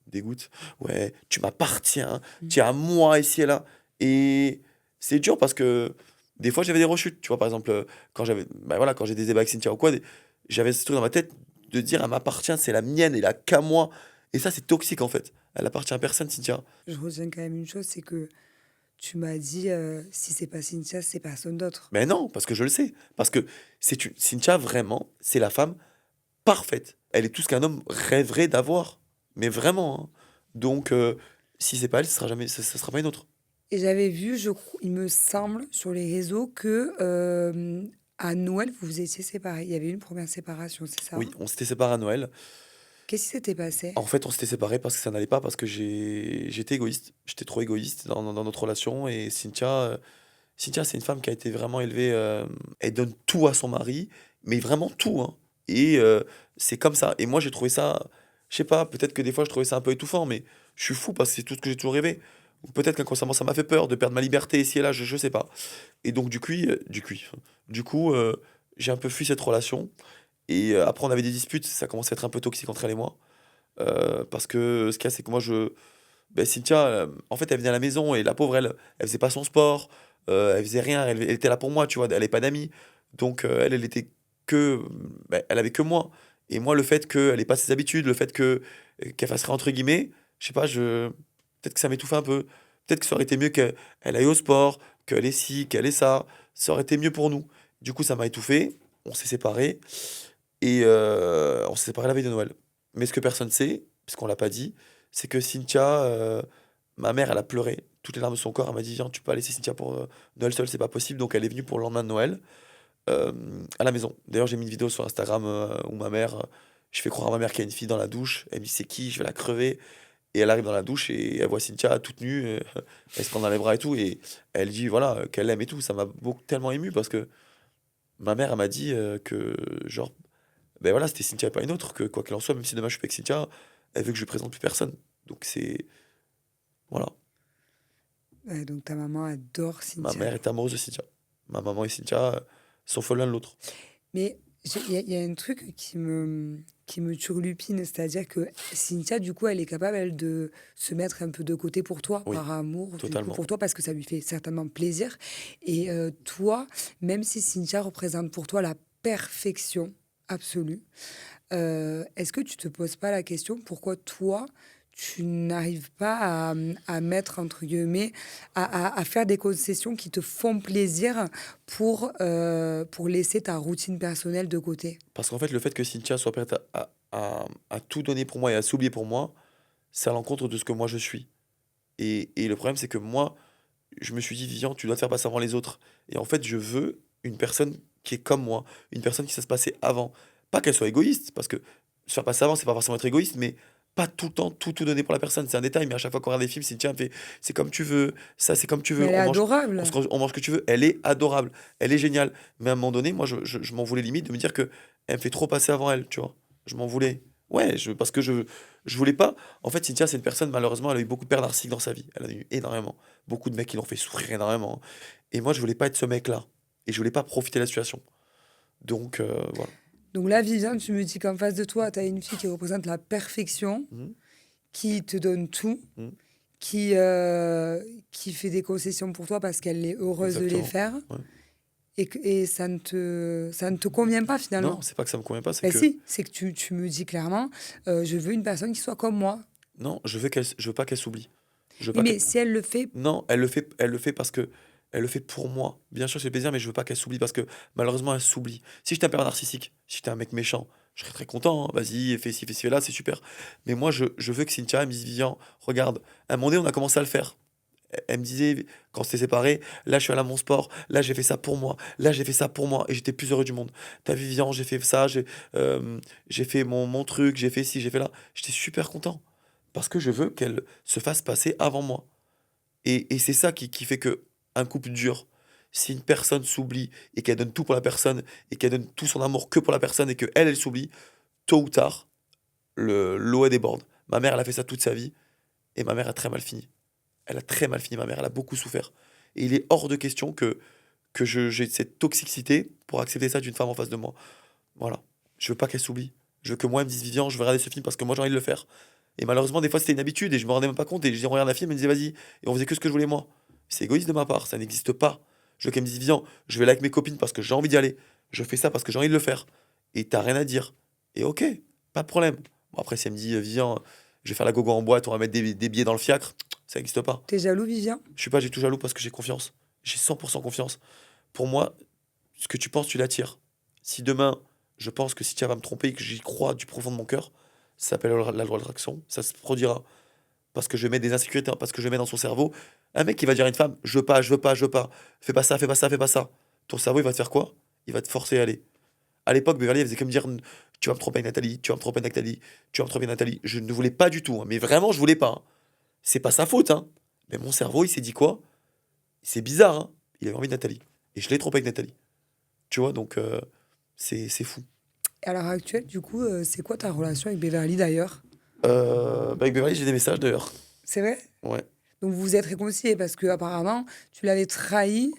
dégoûtent, ouais, tu m'appartiens, Mm. tu es à moi ici et là. Et c'est dur parce que des fois j'avais des rechutes. Tu vois, par exemple, quand j'ai des débats avec Cynthia ou quoi, j'avais ce truc dans ma tête de dire elle m'appartient, c'est la mienne, elle a qu'à moi. Et ça, c'est toxique en fait. Elle appartient à personne, Cynthia. Je retiens quand même une chose, c'est que tu m'as dit, si c'est pas Cynthia, c'est personne d'autre. Mais non, parce que je le sais. Parce que Cynthia, vraiment, c'est la femme parfaite. Elle est tout ce qu'un homme rêverait d'avoir. Mais vraiment, hein. Donc, si c'est pas elle, ce sera jamais, ça sera pas une autre. Et j'avais vu, il me semble, sur les réseaux que à Noël, vous vous étiez séparés. Il y avait eu une première séparation, c'est ça? Oui, on s'était séparés à Noël. Qu'est-ce qui s'était passé? En fait, on s'était séparés parce que ça n'allait pas, parce que j'étais égoïste. J'étais trop égoïste dans notre relation. Et Cynthia, c'est une femme qui a été vraiment élevée. Elle donne tout à son mari, mais vraiment tout, hein. Et c'est comme ça. Et moi, j'ai trouvé ça, je sais pas, peut-être que des fois, je trouvais ça un peu étouffant, mais je suis fou parce que c'est tout ce que j'ai toujours rêvé. Ou peut-être qu'inconsciemment, ça m'a fait peur de perdre ma liberté ici et là, je sais pas. Et donc, du coup, j'ai un peu fui cette relation. Et après, on avait des disputes, ça commençait à être un peu toxique entre elle et moi. Parce que ce qu'il y a, c'est que Cynthia, en fait, elle venait à la maison et la pauvre, elle faisait pas son sport, elle faisait rien, elle était là pour moi, tu vois, elle avait pas d'amis. Donc, elle était que, elle avait que moi. Et moi, le fait qu'elle ait pas ses habitudes, le fait qu'elle fasse rien entre guillemets, je sais pas, peut-être que ça m'étouffait un peu. Peut-être que ça aurait été mieux qu'elle aille au sport, qu'elle ait ci, qu'elle ait ça. Ça aurait été mieux pour nous. Du coup, ça m'a étouffé. On s'est séparés. Et on s'est séparés la veille de Noël. Mais ce que personne sait, puisqu'on l'a pas dit, c'est que Cynthia, ma mère, elle a pleuré toutes les larmes de son corps. Elle m'a dit, viens, tu peux pas laisser Cynthia pour Noël seule, c'est pas possible. Donc elle est venue pour le lendemain de Noël à la maison. D'ailleurs, j'ai mis une vidéo sur Instagram où ma mère, je fais croire à ma mère qu'il y a une fille dans la douche. Elle me dit, c'est qui? Je vais la crever. Et elle arrive dans la douche et elle voit Cynthia toute nue, elle se prend dans les bras et tout. Et elle dit, voilà, qu'elle l'aime et tout. Ça m'a tellement ému parce que ma mère, elle m'a dit que, genre, ben voilà, c'était Cynthia et pas une autre, que quoi qu'il en soit, même si demain je suis avec Cynthia, elle veut que je lui présente plus personne. Donc c'est. Voilà. Ouais, donc ta maman adore Ma Cynthia. mère est amoureuse de Cynthia. Ma maman et Cynthia sont folles l'un de l'autre. Mais il y a un truc qui me turlupine, c'est-à-dire que Cynthia, du coup, elle est capable, elle, de se mettre un peu de côté pour toi, Oui, par amour, du coup, totalement. pour toi, parce que ça lui fait certainement plaisir. Et toi, même si Cynthia représente pour toi la perfection absolue, est-ce que tu te poses pas la question pourquoi toi, tu n'arrives pas à mettre, entre guillemets, à faire des concessions qui te font plaisir pour laisser ta routine personnelle de côté? Parce qu'en fait, le fait que Cynthia soit prête à tout donner pour moi et à s'oublier pour moi, c'est à l'encontre de ce que moi je suis. Et le problème, c'est que moi, je me suis dit, Vivian, tu dois te faire passer avant les autres. Et en fait, je veux une personne qui est comme moi, une personne qui sait se passer avant. Pas qu'elle soit égoïste, parce que se faire passer avant, c'est pas forcément être égoïste, mais pas tout le temps tout donner pour la personne. C'est un détail, mais à chaque fois qu'on regarde des films, Cynthia me fait, c'est comme tu veux, ça c'est comme tu Mais veux, elle est on, adorable. on mange ce que tu veux. Elle est adorable, elle est géniale. Mais à un moment donné, moi, je m'en voulais limite de me dire que elle me fait trop passer avant elle, tu vois. Je m'en voulais. Ouais, parce que je voulais pas. En fait, Cynthia, c'est une personne, malheureusement, elle a eu beaucoup de pères narcissiques dans sa vie. Elle en a eu énormément. Beaucoup de mecs qui l'ont fait souffrir énormément. Et moi, je voulais pas être ce mec-là. Et je voulais pas profiter de la situation. Donc, voilà. Donc là, Viviane, tu me dis qu'en face de toi, tu as une fille qui représente la perfection, Mhm, qui te donne tout, mhm, qui fait des concessions pour toi parce qu'elle est heureuse de les exactement. faire, Ouais. et ça ne te convient pas Non, finalement. c'est pas que ça me convient pas, c'est Ben que si, c'est que tu me dis clairement, je veux une personne qui soit comme moi. non, je veux pas qu'elle s'oublie. Je veux Oui, pas mais qu'elle- si elle le fait, Non, elle le fait parce que elle le fait pour moi. Bien sûr, c'est plaisir, mais je veux pas qu'elle s'oublie parce que malheureusement, elle s'oublie. Si j'étais un père narcissique, si j'étais un mec méchant, Je serais très content, hein. Vas-y, fais ci, fais là, c'est super. Mais moi, je veux que Cynthia elle me dise, Vivian, regarde, à un moment donné, on a commencé à le faire. Elle me disait, quand on s'était séparés, là, je suis allé à mon sport, là, j'ai fait ça pour moi, là, j'ai fait ça pour moi, et j'étais plus heureux du monde. T'as vu, Vivian, j'ai fait ça, j'ai fait mon truc, j'ai fait ci, j'ai fait là. J'étais super content. Parce que je veux qu'elle se fasse passer avant moi. Et c'est ça qui fait que un couple dure. Si une personne s'oublie et qu'elle donne tout pour la personne et qu'elle donne tout son amour que pour la personne et elle s'oublie, tôt ou tard, l'eau elle déborde. Ma mère, elle a fait ça toute sa vie et ma mère a très mal fini. Elle a très mal fini, ma mère, elle a beaucoup souffert. Et il est hors de question que j'ai cette toxicité pour accepter ça d'une femme en face de moi. Voilà. Je veux pas qu'elle s'oublie. Je veux que moi, elle me dise, Vivian, je veux regarder ce film parce que moi, j'ai envie de le faire. Et malheureusement, des fois, c'était une habitude et je me rendais même pas compte. Et je disais, on regarde un film, elle me disait, vas-y. Et on faisait que ce que je voulais moi. C'est égoïste de ma part, ça n'existe pas. Je veux qu'elle me dise, Vivian, je vais là avec mes copines parce que j'ai envie d'y aller. Je fais ça parce que j'ai envie de le faire. Et t'as rien à dire. Et ok, pas de problème. Bon, après, si elle me dit, Vivian, je vais faire la gogo en boîte, on va mettre des billets dans le fiacre, ça n'existe pas. T'es jaloux, Vivien? Je suis pas du tout jaloux parce que j'ai confiance. J'ai 100% confiance. Pour moi, ce que tu penses, tu l'attires. Si demain, je pense que si tu vas me tromper et que j'y crois du profond de mon cœur, ça s'appelle la loi de l'attraction, ça se produira. Parce que je mets des insécurités, parce que je mets dans son cerveau. Un mec qui va dire à une femme, je veux pas, je veux pas, je veux pas. Fais pas ça, fais pas ça, fais pas ça. Ton cerveau, il va te faire quoi? Il va te forcer à aller. À l'époque, Beverly, elle faisait que me dire, tu vas me tromper avec Nathalie, tu vas me tromper avec Nathalie, tu vas me tromper avec Nathalie. Je ne voulais pas du tout, hein, mais vraiment, je voulais pas, hein. C'est pas sa faute, hein. Mais mon cerveau, il s'est dit quoi? C'est bizarre, hein. Il avait envie de Nathalie. Et je l'ai trompé avec Nathalie. Tu vois, donc c'est fou. Et à l'heure actuelle, du coup, c'est quoi ta relation avec Beverly d'ailleurs? Avec Beverly, j'ai des messages d'ailleurs. C'est vrai? Ouais. Donc vous vous êtes réconciliés parce que apparemment tu l'avais trahi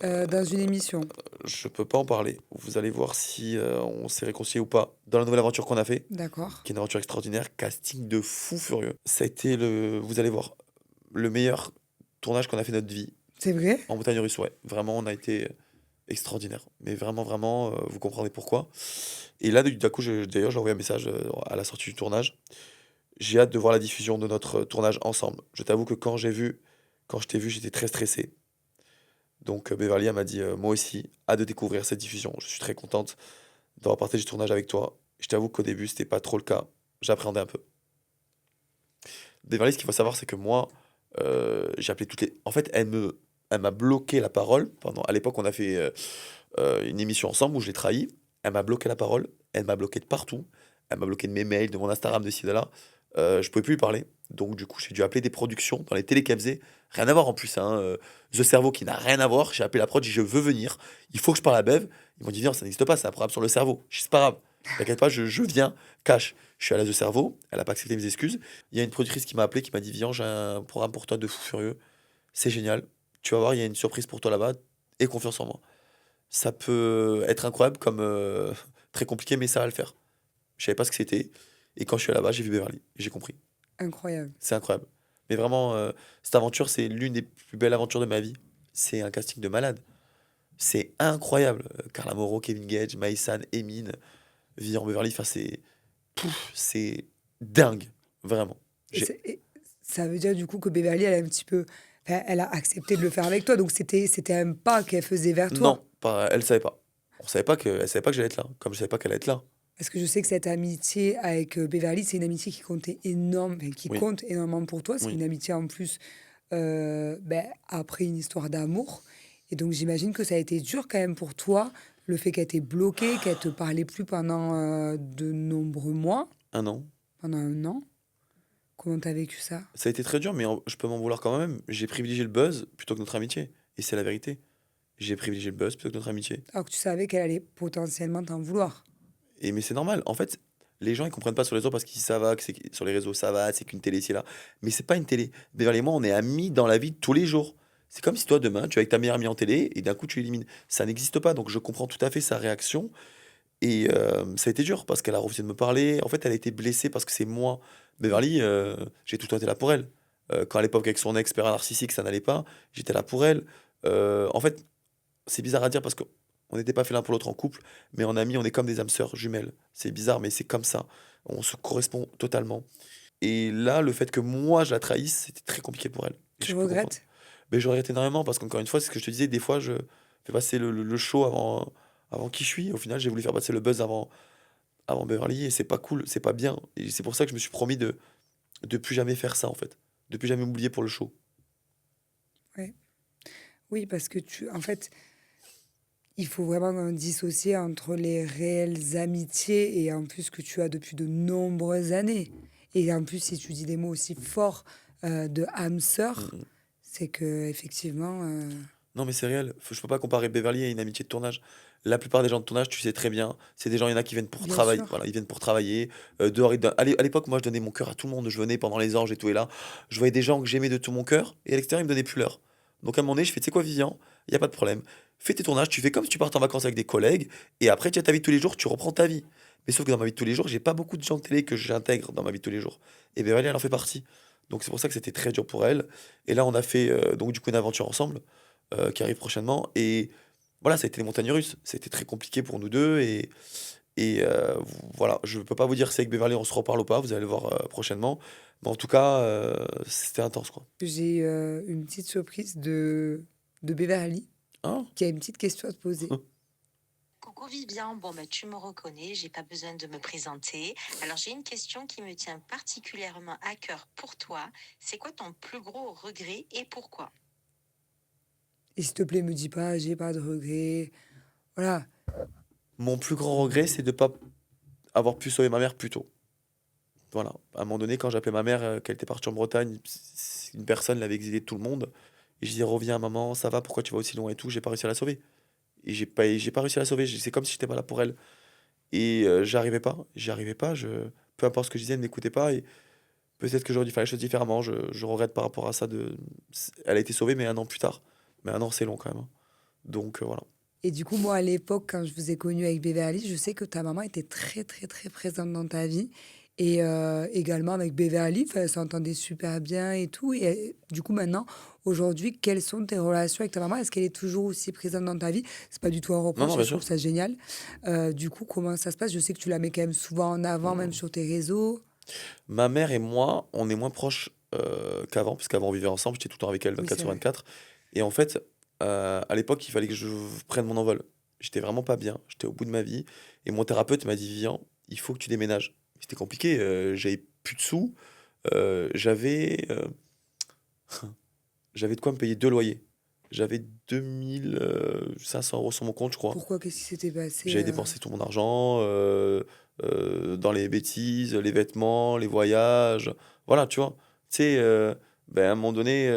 dans une émission. Je peux pas en parler. Vous allez voir si on s'est réconcilié ou pas dans la nouvelle aventure qu'on a fait, D'accord. qui est une aventure extraordinaire, casting de fou furieux. Ça a été vous allez voir, le meilleur tournage qu'on a fait de notre vie C'est vrai? en montagne russe. Ouais, vraiment, on a été extraordinaire. Mais vraiment, vraiment, vous comprendrez pourquoi. Et là, d'un coup, d'ailleurs, j'ai envoyé un message à la sortie du tournage. J'ai hâte de voir la diffusion de notre tournage ensemble. Je t'avoue que quand je t'ai vu, j'étais très stressé. Donc Beverly, elle m'a dit, moi aussi, hâte de découvrir cette diffusion. Je suis très contente d'avoir partagé ce tournage avec toi. Je t'avoue qu'au début, c'était pas trop le cas. J'appréhendais un peu. Beverly, ce qu'il faut savoir, c'est que moi, j'ai appelé toutes les. En fait, elle m'a bloqué la parole pendant. À l'époque, on a fait une émission ensemble où je l'ai trahi. Elle m'a bloqué la parole. Elle m'a bloqué de partout. Elle m'a bloqué de mes mails, de mon Instagram, de ci, de là. Je pouvais plus lui parler. Donc, du coup, j'ai dû appeler des productions dans les télés qu'elle faisait. Rien à voir en plus, hein. The Cerveau qui n'a rien à voir. J'ai appelé la prod, j'ai dit je veux venir. Il faut que je parle à Bev. Ils m'ont dit viens, ça n'existe pas, c'est un programme sur le cerveau. Je dis c'est pas grave. T'inquiète pas, je viens, cash. Je suis allé à The Cerveau. Elle a pas accepté mes excuses. Il y a une productrice qui m'a appelé, qui m'a dit viens, j'ai un programme pour toi de fou furieux. C'est génial. Tu vas voir, il y a une surprise pour toi là-bas. Aie confiance en moi. Ça peut être incroyable comme très compliqué, mais ça va le faire. Je savais pas ce que c'était. Et quand je suis là-bas, j'ai vu Beverly. Et j'ai compris. Incroyable. C'est incroyable. Mais vraiment, cette aventure, c'est l'une des plus belles aventures de ma vie. C'est un casting de malade. C'est incroyable. Carla Moreau, Kevin Gage, Maïsan, Emin, Vivian Beverly. Enfin, c'est dingue. Vraiment. Et ça veut dire du coup que Beverly, elle a un petit peu, enfin, elle a accepté de le faire avec toi. Donc c'était un pas qu'elle faisait vers toi. Non, pas, elle savait pas. Elle savait pas que j'allais être là. Comme je savais pas qu'elle allait être là. Parce que je sais que cette amitié avec Beverly, c'est une amitié qui comptait énorme, enfin, qui Oui, compte énormément pour toi. C'est oui. une amitié en plus après une histoire d'amour. Et donc j'imagine que ça a été dur quand même pour toi, le fait qu'elle t'ait bloqué, qu'elle te parlait plus pendant de nombreux mois, Un an. pendant un an. Comment t'as vécu ça? Ça a été très dur, mais je peux m'en vouloir quand même. J'ai privilégié le buzz plutôt que notre amitié. Et c'est la vérité. J'ai privilégié le buzz plutôt que notre amitié. Alors que tu savais qu'elle allait potentiellement t'en vouloir. Mais c'est normal. En fait, les gens ils comprennent pas sur les réseaux parce qu'ils disent ça va, sur les réseaux ça va, c'est qu'une télé, c'est là. Mais c'est pas une télé. Beverly et moi, on est amis dans la vie de tous les jours. C'est comme si toi, demain, tu es avec ta meilleure amie en télé et d'un coup, tu l'élimines. Ça n'existe pas. Donc, je comprends tout à fait sa réaction. Et ça a été dur parce qu'elle a refusé de me parler. En fait, elle a été blessée parce que c'est moi. Beverly, j'ai tout le temps été là pour elle. Quand à l'époque, avec son ex, père narcissique, ça n'allait pas, j'étais là pour elle. En fait, c'est bizarre à dire parce qu'on n'était pas fait l'un pour l'autre en couple, mais en amis, on est comme des âmes sœurs jumelles. C'est bizarre, mais c'est comme ça. On se correspond totalement. Et là, le fait que moi, je la trahisse, c'était très compliqué pour elle. Et Tu je peux comprendre. regrettes? Mais je regrette énormément parce qu'encore une fois, c'est ce que je te disais, des fois, je fais passer le show avant qui je suis. Au final, j'ai voulu faire passer le buzz avant Beverly et c'est pas cool, c'est pas bien. Et c'est pour ça que je me suis promis de plus jamais faire ça, en fait. De plus jamais m'oublier pour le show. Ouais. Oui, parce que en fait, il faut vraiment dissocier entre les réelles amitiés et en plus que tu as depuis de nombreuses années. Et en plus, si tu dis des mots aussi forts de âme Mm, sœur, mm. c'est que effectivement, Non, mais c'est réel. Je peux pas comparer Beverly à une amitié de tournage. La plupart des gens de tournage, tu sais très bien, c'est des gens, il y en a qui viennent pour bien travailler. sûr, Voilà, ils viennent pour travailler. Dehors, à l'époque, moi, je donnais mon cœur à tout le monde. Je venais pendant les anges et tout. Et là, je voyais des gens que j'aimais de tout mon cœur. Et à l'extérieur, ils me donnaient plus l'heure. Donc à un moment donné, je fais, tu sais quoi, Vivian, il n'y a pas de problème. Fais tes tournages, tu fais comme si tu partais en vacances avec des collègues. Et après, tu as ta vie de tous les jours, tu reprends ta vie. Mais sauf que dans ma vie de tous les jours, j'ai pas beaucoup de gens de télé que j'intègre dans ma vie de tous les jours. Et Beverly, elle en fait partie. Donc c'est pour ça que c'était très dur pour elle. Et là, on a fait donc du coup une aventure ensemble qui arrive prochainement. Et voilà, ça a été les montagnes russes. C'était très compliqué pour nous deux. Et voilà, je peux pas vous dire si avec Beverly on se reparle ou pas, vous allez le voir prochainement. Mais en tout cas, c'était intense, quoi. j'ai une petite surprise de Beverly Hein? qui a une petite question à te poser. Coucou Vivian, bon ben tu me reconnais, j'ai pas besoin de me présenter. Alors j'ai une question qui me tient particulièrement à cœur pour toi. C'est quoi ton plus gros regret et pourquoi? Et s'il te plaît, me dis pas, j'ai pas de regrets. Voilà. Mon plus grand regret, c'est de pas avoir pu sauver ma mère plus tôt. Voilà. À un moment donné, quand j'appelais ma mère, qu'elle était partie en Bretagne, une personne l'avait exilée de tout le monde. Et je disais, reviens, maman, ça va, pourquoi tu vas aussi loin et tout. J'ai pas réussi à la sauver. Et j'ai pas réussi à la sauver. C'est comme si j'étais pas là pour elle. Et j'arrivais pas. J'y arrivais pas. Peu importe ce que je disais, elle ne m'écoutait pas. Et peut-être que j'aurais dû faire les choses différemment. Je regrette par rapport à ça. Elle a été sauvée, mais un an plus tard. Mais un an, c'est long quand même, hein. Donc voilà. Et du coup, moi, à l'époque, quand je vous ai connu avec Beverly, je sais que ta maman était très, très, très présente dans ta vie. Et également avec Beverly, enfin, elle s'entendait super bien et tout. Et du coup, maintenant, aujourd'hui, quelles sont tes relations avec ta maman? Est-ce qu'elle est toujours aussi présente dans ta vie? C'est pas du tout un Non, non, reproche et bien je trouve sûr. ça génial. Du coup, comment ça se passe? Je sais que tu la mets quand même souvent en avant, même Mm. sur tes réseaux. Ma mère et moi, on est moins proches qu'avant, parce qu'avant on vivait ensemble, j'étais tout le temps avec elle Oui, 24 c'est sur vrai. 24. Et en fait, à l'époque, il fallait que je prenne mon envol. J'étais vraiment pas bien, j'étais au bout de ma vie. Et mon thérapeute m'a dit, Vivian, il faut que tu déménages. C'était compliqué, j'avais plus de sous, j'avais j'avais de quoi me payer 2 loyers. J'avais 2500 € sur mon compte, je crois. Pourquoi? Qu'est-ce qui s'était passé J'avais dépensé tout mon argent dans les bêtises, les vêtements, les voyages. Voilà, tu vois. Tu sais, ben, à un moment donné,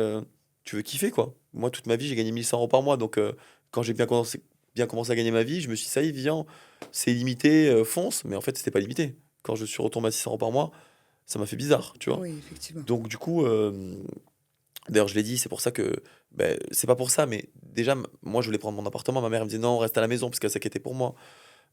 tu veux kiffer, quoi. Moi, toute ma vie, j'ai gagné 1100 € par mois. Donc, quand j'ai bien commencé à gagner ma vie, je me suis dit, ça y est, Vivian, c'est limité, fonce. Mais en fait, c'était pas limité. Quand je suis retombé à 600 € par mois, ça m'a fait bizarre, tu vois. Oui, effectivement. Donc, du coup, d'ailleurs, je l'ai dit, c'est pour ça que. Ben, c'est pas pour ça, mais déjà, moi, je voulais prendre mon appartement. Ma mère elle me disait non, reste à la maison parce qu'elle s'inquiétait pour moi.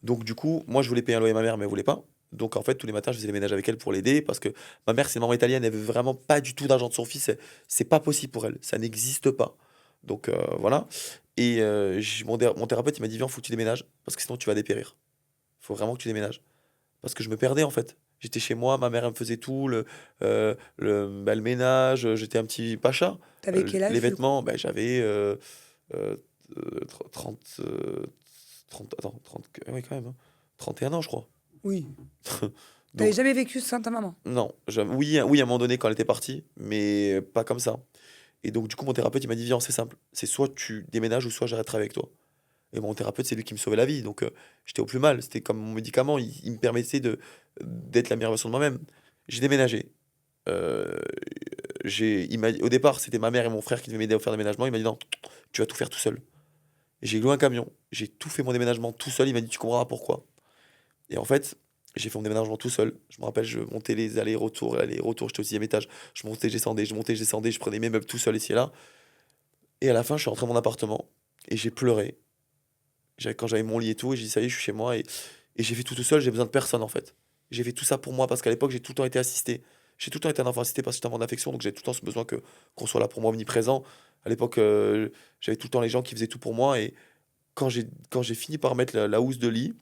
Donc du coup, moi je voulais payer un loyer à ma mère, mais elle voulait pas. Donc en fait, tous les matins, je faisais les ménages avec elle pour l'aider parce que ma mère, c'est une maman italienne, elle veut vraiment pas du tout d'argent de son fils. C'est pas possible pour elle, ça n'existe pas. Donc voilà. Et mon thérapeute, il m'a dit viens, faut que tu déménages parce que sinon tu vas dépérir. Faut vraiment que tu déménages. Parce que je me perdais en fait. J'étais chez moi, ma mère elle me faisait tout, le ménage, j'étais un petit pacha. T'avais quel Les âge, du coup? vêtements, ben, j'avais euh, 30, 30, attends, 30, ouais, quand même, hein. 31 ans, je crois. Oui. T'avais Donc, jamais vécu sans ta maman? non, oui, oui, à un moment donné, quand elle était partie, mais pas comme ça. Et donc, du coup, mon thérapeute, il m'a dit, viens, c'est simple, c'est soit tu déménages ou soit j'arrête de travailler avec toi. Et mon thérapeute, c'est lui qui me sauvait la vie. Donc, j'étais au plus mal. C'était comme mon médicament, il me permettait d'être la meilleure version de moi-même. J'ai déménagé. Euh, au départ, c'était ma mère et mon frère qui devaient m'aider à faire le déménagement. Il m'a dit, non, tu vas tout faire tout seul. Et j'ai loué un camion, j'ai tout fait mon déménagement tout seul. Il m'a dit, tu comprendras pourquoi. Et en fait, j'ai fait mon déménagement tout seul. Je me rappelle, je montais les allers-retours, j'étais au 6e étage. Je montais, je descendais, je prenais mes meubles tout seul ici et là. Et à la fin, je suis rentré dans mon appartement et j'ai pleuré. Quand j'avais mon lit et tout, et j'ai dit, ça y est, je suis chez moi. Et j'ai fait tout seul, j'ai besoin de personne en fait. J'ai fait tout ça pour moi parce qu'à l'époque, j'ai tout le temps été assisté. J'ai tout le temps été un enfant assisté parce que j'étais un enfant d'affection, donc j'avais tout le temps ce besoin qu'on soit là pour moi, omniprésent. À l'époque, j'avais tout le temps les gens qui faisaient tout pour moi. Et quand j'ai fini par mettre la housse de lit,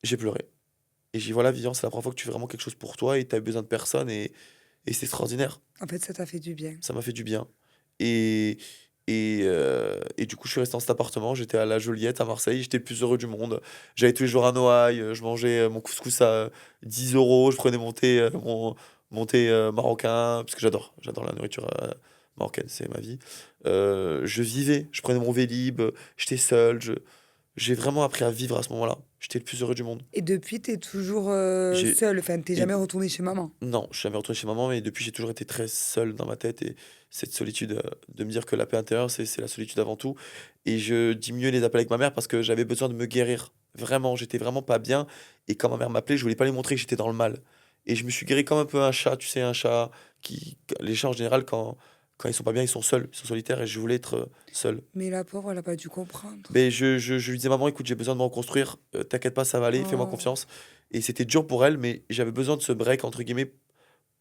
j'ai pleuré. Et j'ai dit, voilà, Vivian, c'est la première fois que tu fais vraiment quelque chose pour toi et tu as besoin de personne et c'est extraordinaire. En fait, ça t'a fait du bien. Ça m'a fait du bien. Et, Et du coup, je suis resté dans cet appartement. J'étais à la Joliette, à Marseille. J'étais le plus heureux du monde. J'allais tous les jours à Noailles. Je mangeais mon couscous à 10 euros. Je prenais mon thé marocain, parce que j'adore la nourriture marocaine, c'est ma vie. Je vivais, je prenais mon Vélib, j'étais seul. J'ai vraiment appris à vivre à ce moment-là. J'étais le plus heureux du monde. Et depuis, t'es toujours J'ai, seul. Enfin, t'es et jamais retourné chez maman. non, je suis jamais retourné chez maman, mais depuis, j'ai toujours été très seul dans ma tête. Et cette solitude, de me dire que la paix intérieure, c'est la solitude avant tout. Et je diminuais les appels avec ma mère parce que j'avais besoin de me guérir. Vraiment, j'étais vraiment pas bien. Et quand ma mère m'appelait, je voulais pas lui montrer que j'étais dans le mal. Et je me suis guéri comme un peu un chat, tu sais, un chat qui. Les chats en général, quand ils sont pas bien, ils sont seuls, ils sont solitaires. Et je voulais être seul. Mais la pauvre, elle a pas dû comprendre. Mais je lui disais, maman, écoute, j'ai besoin de me reconstruire. T'inquiète pas, ça va aller, fais-moi Oh. confiance. Et c'était dur pour elle, mais j'avais besoin de ce break, entre guillemets,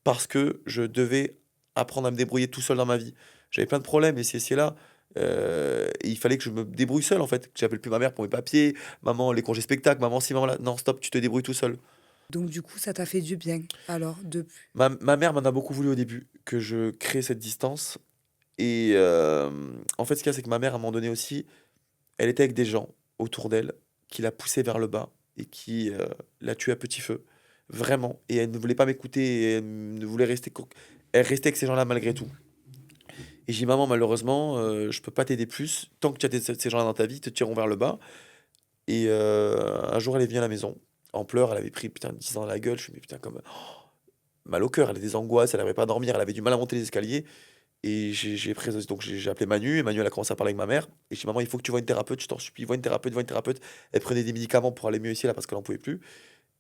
parce que je devais apprendre à me débrouiller tout seul dans ma vie. J'avais plein de problèmes, et là. Et il fallait que je me débrouille seul, en fait. Que j'appelle plus ma mère pour mes papiers, maman, les congés spectacles, maman, si, maman, là. Non, stop, tu te débrouilles tout seul. Donc, du coup, ça t'a fait du bien. Alors, depuis. Ma mère m'en a beaucoup voulu au début, que je crée cette distance. Et en fait, ce qu'il y a, c'est que ma mère, à un moment donné aussi, elle était avec des gens autour d'elle qui la poussaient vers le bas et qui la tuaient à petit feu. Vraiment. Et elle ne voulait pas m'écouter et elle ne voulait rester. Elle restait avec ces gens-là malgré tout. Et j'ai dit, maman, malheureusement, je peux pas t'aider plus. Tant que tu as ces gens-là dans ta vie, ils te tireront vers le bas. Et un jour, elle est venue à la maison. En pleurs, elle avait pris putain 10 ans à la gueule. Je me dis, mais putain, comme mal au cœur, elle a des angoisses, elle n'arrivait pas à dormir, elle avait du mal à monter les escaliers. Et j'ai appelé Manu, et Manu, elle a commencé à parler avec ma mère. Et j'ai dit, maman, il faut que tu vois une thérapeute, je t'en supplie, vois une thérapeute. Elle prenait des médicaments pour aller mieux ici, là, parce qu'elle n'en pouvait plus.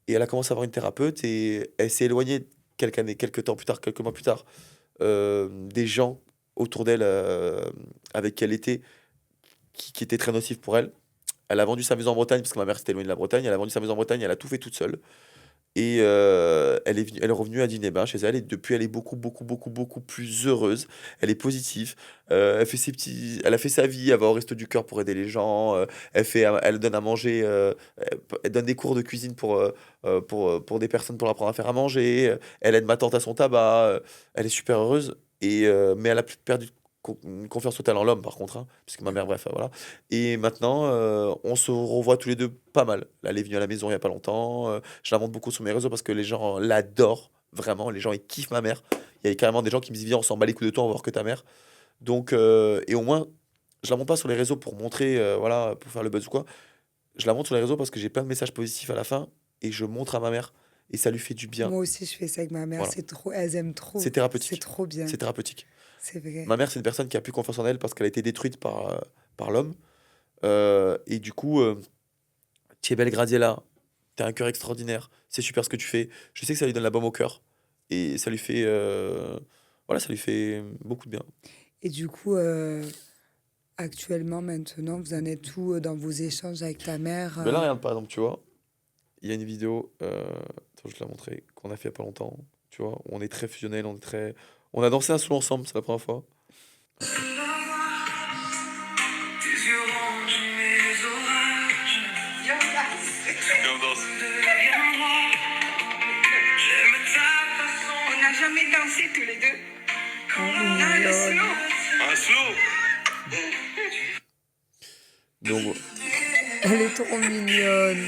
Et elle a commencé à voir une thérapeute, et elle s'est éloignée quelques temps plus tard, quelques mois plus tard, des gens autour d'elle avec qui elle était, qui étaient très nocifs pour elle. Elle a vendu sa maison en Bretagne, parce que ma mère s'était éloignée de la Bretagne. Elle a vendu sa maison en Bretagne, elle a tout fait toute seule. Et elle est revenue à Diné-Bas chez elle, et depuis elle est beaucoup, beaucoup, beaucoup, beaucoup plus heureuse. Elle est positive, elle a fait sa vie, elle va au Resto du Cœur pour aider les gens, elle donne à manger, elle donne des cours de cuisine pour des personnes pour leur apprendre à faire à manger, elle aide ma tante à son tabac, elle est super heureuse, mais elle a perdu une confiance totale en l'homme par contre, hein, puisque ma mère, bref, voilà. Et maintenant, on se revoit tous les deux pas mal. Là, elle est venue à la maison il y a pas longtemps, je la montre beaucoup sur mes réseaux parce que les gens l'adorent, vraiment, les gens ils kiffent ma mère. Il y a carrément des gens qui me disent, viens, on s'en bat les couilles de toi, on va voir que ta mère. Donc, et au moins, je la montre pas sur les réseaux pour montrer, voilà, pour faire le buzz ou quoi. Je la montre sur les réseaux parce que j'ai plein de messages positifs à la fin et je montre à ma mère et ça lui fait du bien. Moi aussi, je fais ça avec ma mère. Voilà. C'est trop. Elles aiment trop. C'est C'est thérapeutique. trop bien. C'est thérapeutique. C'est vrai. Ma mère, c'est une personne qui a plus confiance en elle parce qu'elle a été détruite par l'homme. Et du coup, tu es belle Gradiella, tu as un cœur extraordinaire, c'est super ce que tu fais. Je sais que ça lui donne la baume au cœur. Et ça lui fait, voilà, ça lui fait beaucoup de bien. Et du coup, actuellement, maintenant, vous en êtes où dans vos échanges avec ta mère Mais là, regarde, par exemple, tu vois, il y a une vidéo, attends, je te la montrer, qu'on a fait il n'y a pas longtemps, tu vois, où on est très fusionnel, on a dansé un solo ensemble, c'est la première fois. On n'a jamais dansé tous les deux. Oh, Dans le mignonne. slow. Un slow. Donc, Elle est trop mignonne.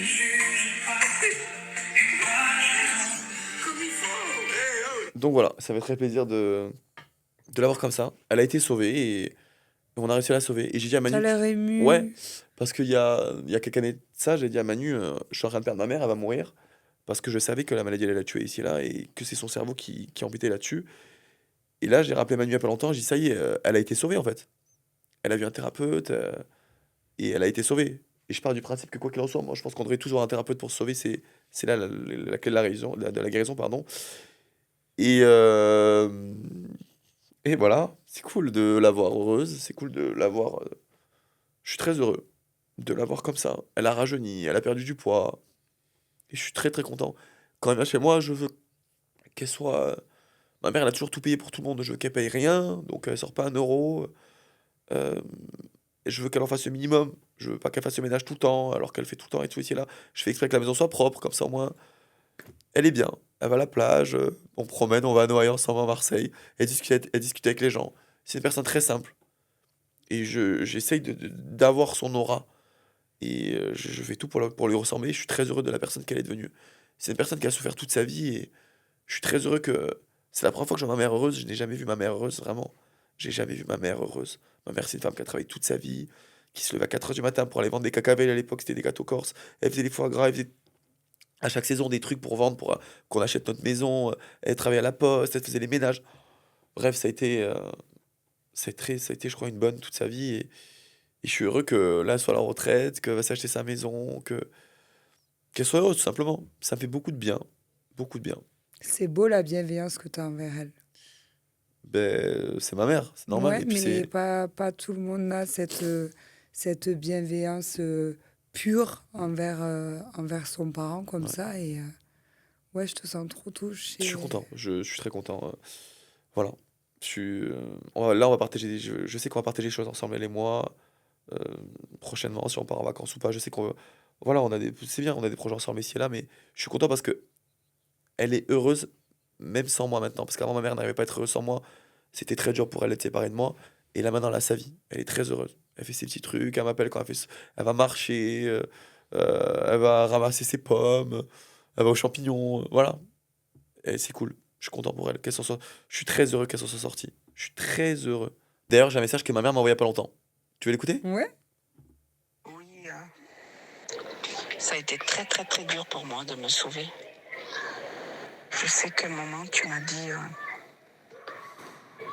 Comme il faut. donc voilà, ça fait très plaisir de l'avoir comme ça. Elle a été sauvée et on a réussi à la sauver. Et j'ai dit à Ça a Manu, l'air ému. ouais, parce qu'il y a quelques années de ça, j'ai dit à Manu, je suis en train de perdre ma mère, elle va mourir. Parce que je savais que la maladie allait la tuer ici et là, et que c'est son cerveau qui embêtait là-dessus. Et là, j'ai rappelé Manu il y a pas longtemps, j'ai dit, ça y est, elle a été sauvée en fait. Elle a vu un thérapeute, et elle a été sauvée. Et je pars du principe que quoi qu'il en soit, moi je pense qu'on devrait tous voir un thérapeute pour se sauver, c'est là la clé de la guérison, de la guérison, pardon. Et, et voilà, c'est cool de la voir heureuse, c'est cool de la voir. Je suis très heureux de la voir comme ça. Elle a rajeuni, elle a perdu du poids. Et je suis très très content. Quand elle vient chez moi, je veux qu'elle soit. Ma mère, elle a toujours tout payé pour tout le monde. Je veux qu'elle paye rien, donc elle sort pas un euro. Euh, et je veux qu'elle en fasse le minimum. Je veux pas qu'elle fasse le ménage tout le temps, alors qu'elle fait tout le temps et tout ici et là. Je fais exprès que la maison soit propre, comme ça au moins. Elle est bien. Elle va à la plage, on promène, on va à Noailles ensemble à Marseille. Elle discute avec les gens. C'est une personne très simple. Et j'essaye d'avoir son aura. Et je fais tout pour lui ressembler. Je suis très heureux de la personne qu'elle est devenue. C'est une personne qui a souffert toute sa vie et je suis très heureux que... C'est la première fois que je vois ma mère heureuse. Je n'ai jamais vu ma mère heureuse, vraiment. J'ai jamais vu ma mère heureuse. Ma mère, c'est une femme qui a travaillé toute sa vie, qui se levait à 4 heures du matin pour aller vendre des cacahuètes. À l'époque, c'était des gâteaux corses. Elle faisait des foie gras, elle faisait à chaque saison des trucs pour vendre, pour qu'on achète notre maison. Elle travaillait à la poste, elle faisait les ménages. Bref, ça a été, je crois, une bonne toute sa vie. Et je suis heureux que là, elle soit à la retraite, qu'elle va s'acheter sa maison, qu'elle soit heureuse, tout simplement. Ça me fait beaucoup de bien. Beaucoup de bien. C'est beau la bienveillance que tu as envers elle. Ben, c'est ma mère, c'est normal. Ouais, Et puis mais c'est. pas tout le monde a cette bienveillance pure envers son parent comme Ouais. ça. Et ouais, je te sens trop Je suis touchée. content, je suis très content. Voilà. Là, on va partager. Je sais qu'on va partager des choses ensemble, elle et moi. euh, Prochainement, si on part en vacances ou pas. Je sais qu'on. Voilà, c'est bien, on a des projets ensemble ici et là, mais je suis content parce que elle est heureuse, même sans moi maintenant. Parce qu'avant, ma mère n'arrivait pas à être heureuse sans moi. C'était très dur pour elle d'être séparée de moi. Et là, maintenant, elle a sa vie. Elle est très heureuse. Elle fait ses petits trucs, elle m'appelle quand elle va marcher, elle va ramasser ses pommes, elle va aux champignons, voilà. Et c'est cool. Je suis content pour elle. Je suis très heureux qu'elle s'en soit sortie. Je suis très heureux. D'ailleurs, j'ai un message que ma mère m'a envoyé il y a pas longtemps. Tu veux l'écouter? Ouais, Oui, ça a été très très très dur pour moi de me sauver. Je sais qu'à un moment tu m'as dit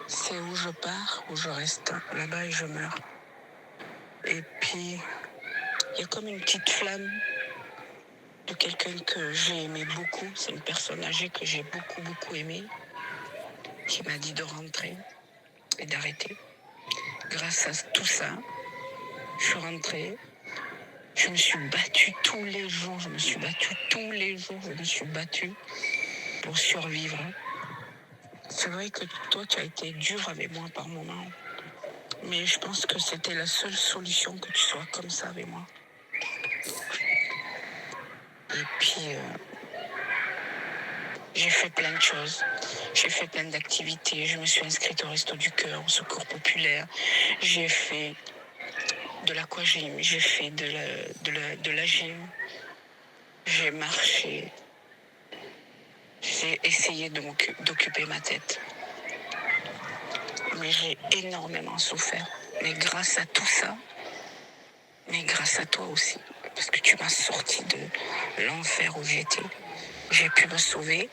c'est où je pars, où je reste, là-bas et je meurs. Et puis il y a comme une petite flamme de quelqu'un que j'ai aimé beaucoup, c'est une personne âgée que j'ai beaucoup beaucoup aimée, qui m'a dit de rentrer et d'arrêter. Grâce à tout ça, je suis rentrée. Je me suis battue tous les jours, je me suis battue pour survivre. C'est vrai que toi, tu as été dur avec moi par moments, mais je pense que c'était la seule solution que tu sois comme ça avec moi. Et puis, j'ai fait plein de choses. J'ai fait plein d'activités. Je me suis inscrite au Resto du Cœur, au Secours Populaire. J'ai fait de l'aquagym, j'ai fait de la gym. J'ai marché. J'ai essayé d'occuper ma tête. Mais j'ai énormément souffert. Mais grâce à tout ça, mais grâce à toi aussi, parce que tu m'as sorti de l'enfer où j'étais, j'ai pu me sauver.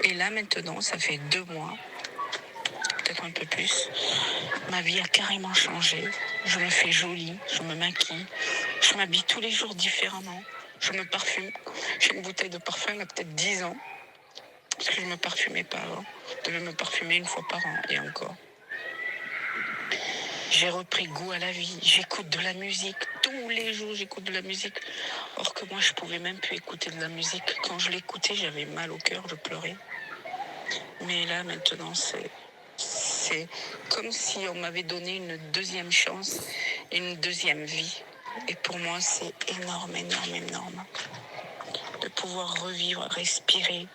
Et là maintenant, ça fait 2 mois, peut-être un peu plus, ma vie a carrément changé. Je me fais jolie, je me maquille, je m'habille tous les jours différemment, je me parfume. J'ai une bouteille de parfum, il a peut-être 10 ans, parce que je ne me parfumais pas avant. Je devais me parfumer 1 fois par an, et encore. J'ai repris goût à la vie, j'écoute de la musique, tous les jours j'écoute de la musique. Or que moi je pouvais même plus écouter de la musique. Quand je l'écoutais, j'avais mal au cœur, je pleurais. Mais là maintenant c'est comme si on m'avait donné une deuxième chance, une deuxième vie. Et pour moi c'est énorme, énorme, énorme. De pouvoir revivre, respirer,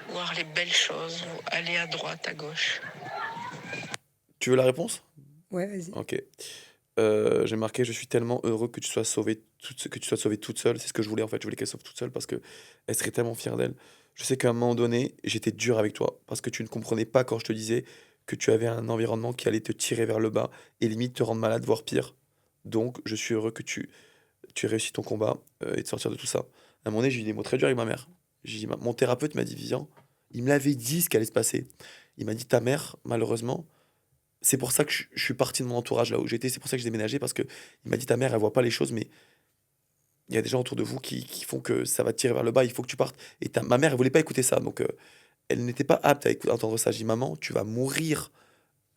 voir les belles choses, aller à droite, à gauche. Tu veux la réponse? ouais, vas-y. Ok. J'ai marqué, je suis tellement heureux que tu sois sauvée toute seule. C'est ce que je voulais en fait. Je voulais qu'elle sauve toute seule parce que elle serait tellement fière d'elle. Je sais qu'à un moment donné, j'étais dur avec toi parce que tu ne comprenais pas quand je te disais que tu avais un environnement qui allait te tirer vers le bas et limite te rendre malade, voire pire. Donc, je suis heureux que tu aies réussi ton combat et de sortir de tout ça. À un moment donné, j'ai eu des mots très durs avec ma mère. Mon thérapeute m'a dit, Vivian, il me l'avait dit ce qui allait se passer. Il m'a dit, ta mère, malheureusement, c'est pour ça que je suis parti de mon entourage là où j'étais, c'est pour ça que j'ai déménagé, parce que il m'a dit ta mère, elle voit pas les choses, mais il y a des gens autour de vous qui font que ça va te tirer vers le bas, il faut que tu partes. Et ma mère, elle voulait pas écouter ça, donc elle n'était pas apte à entendre ça. J'ai dit maman, tu vas mourir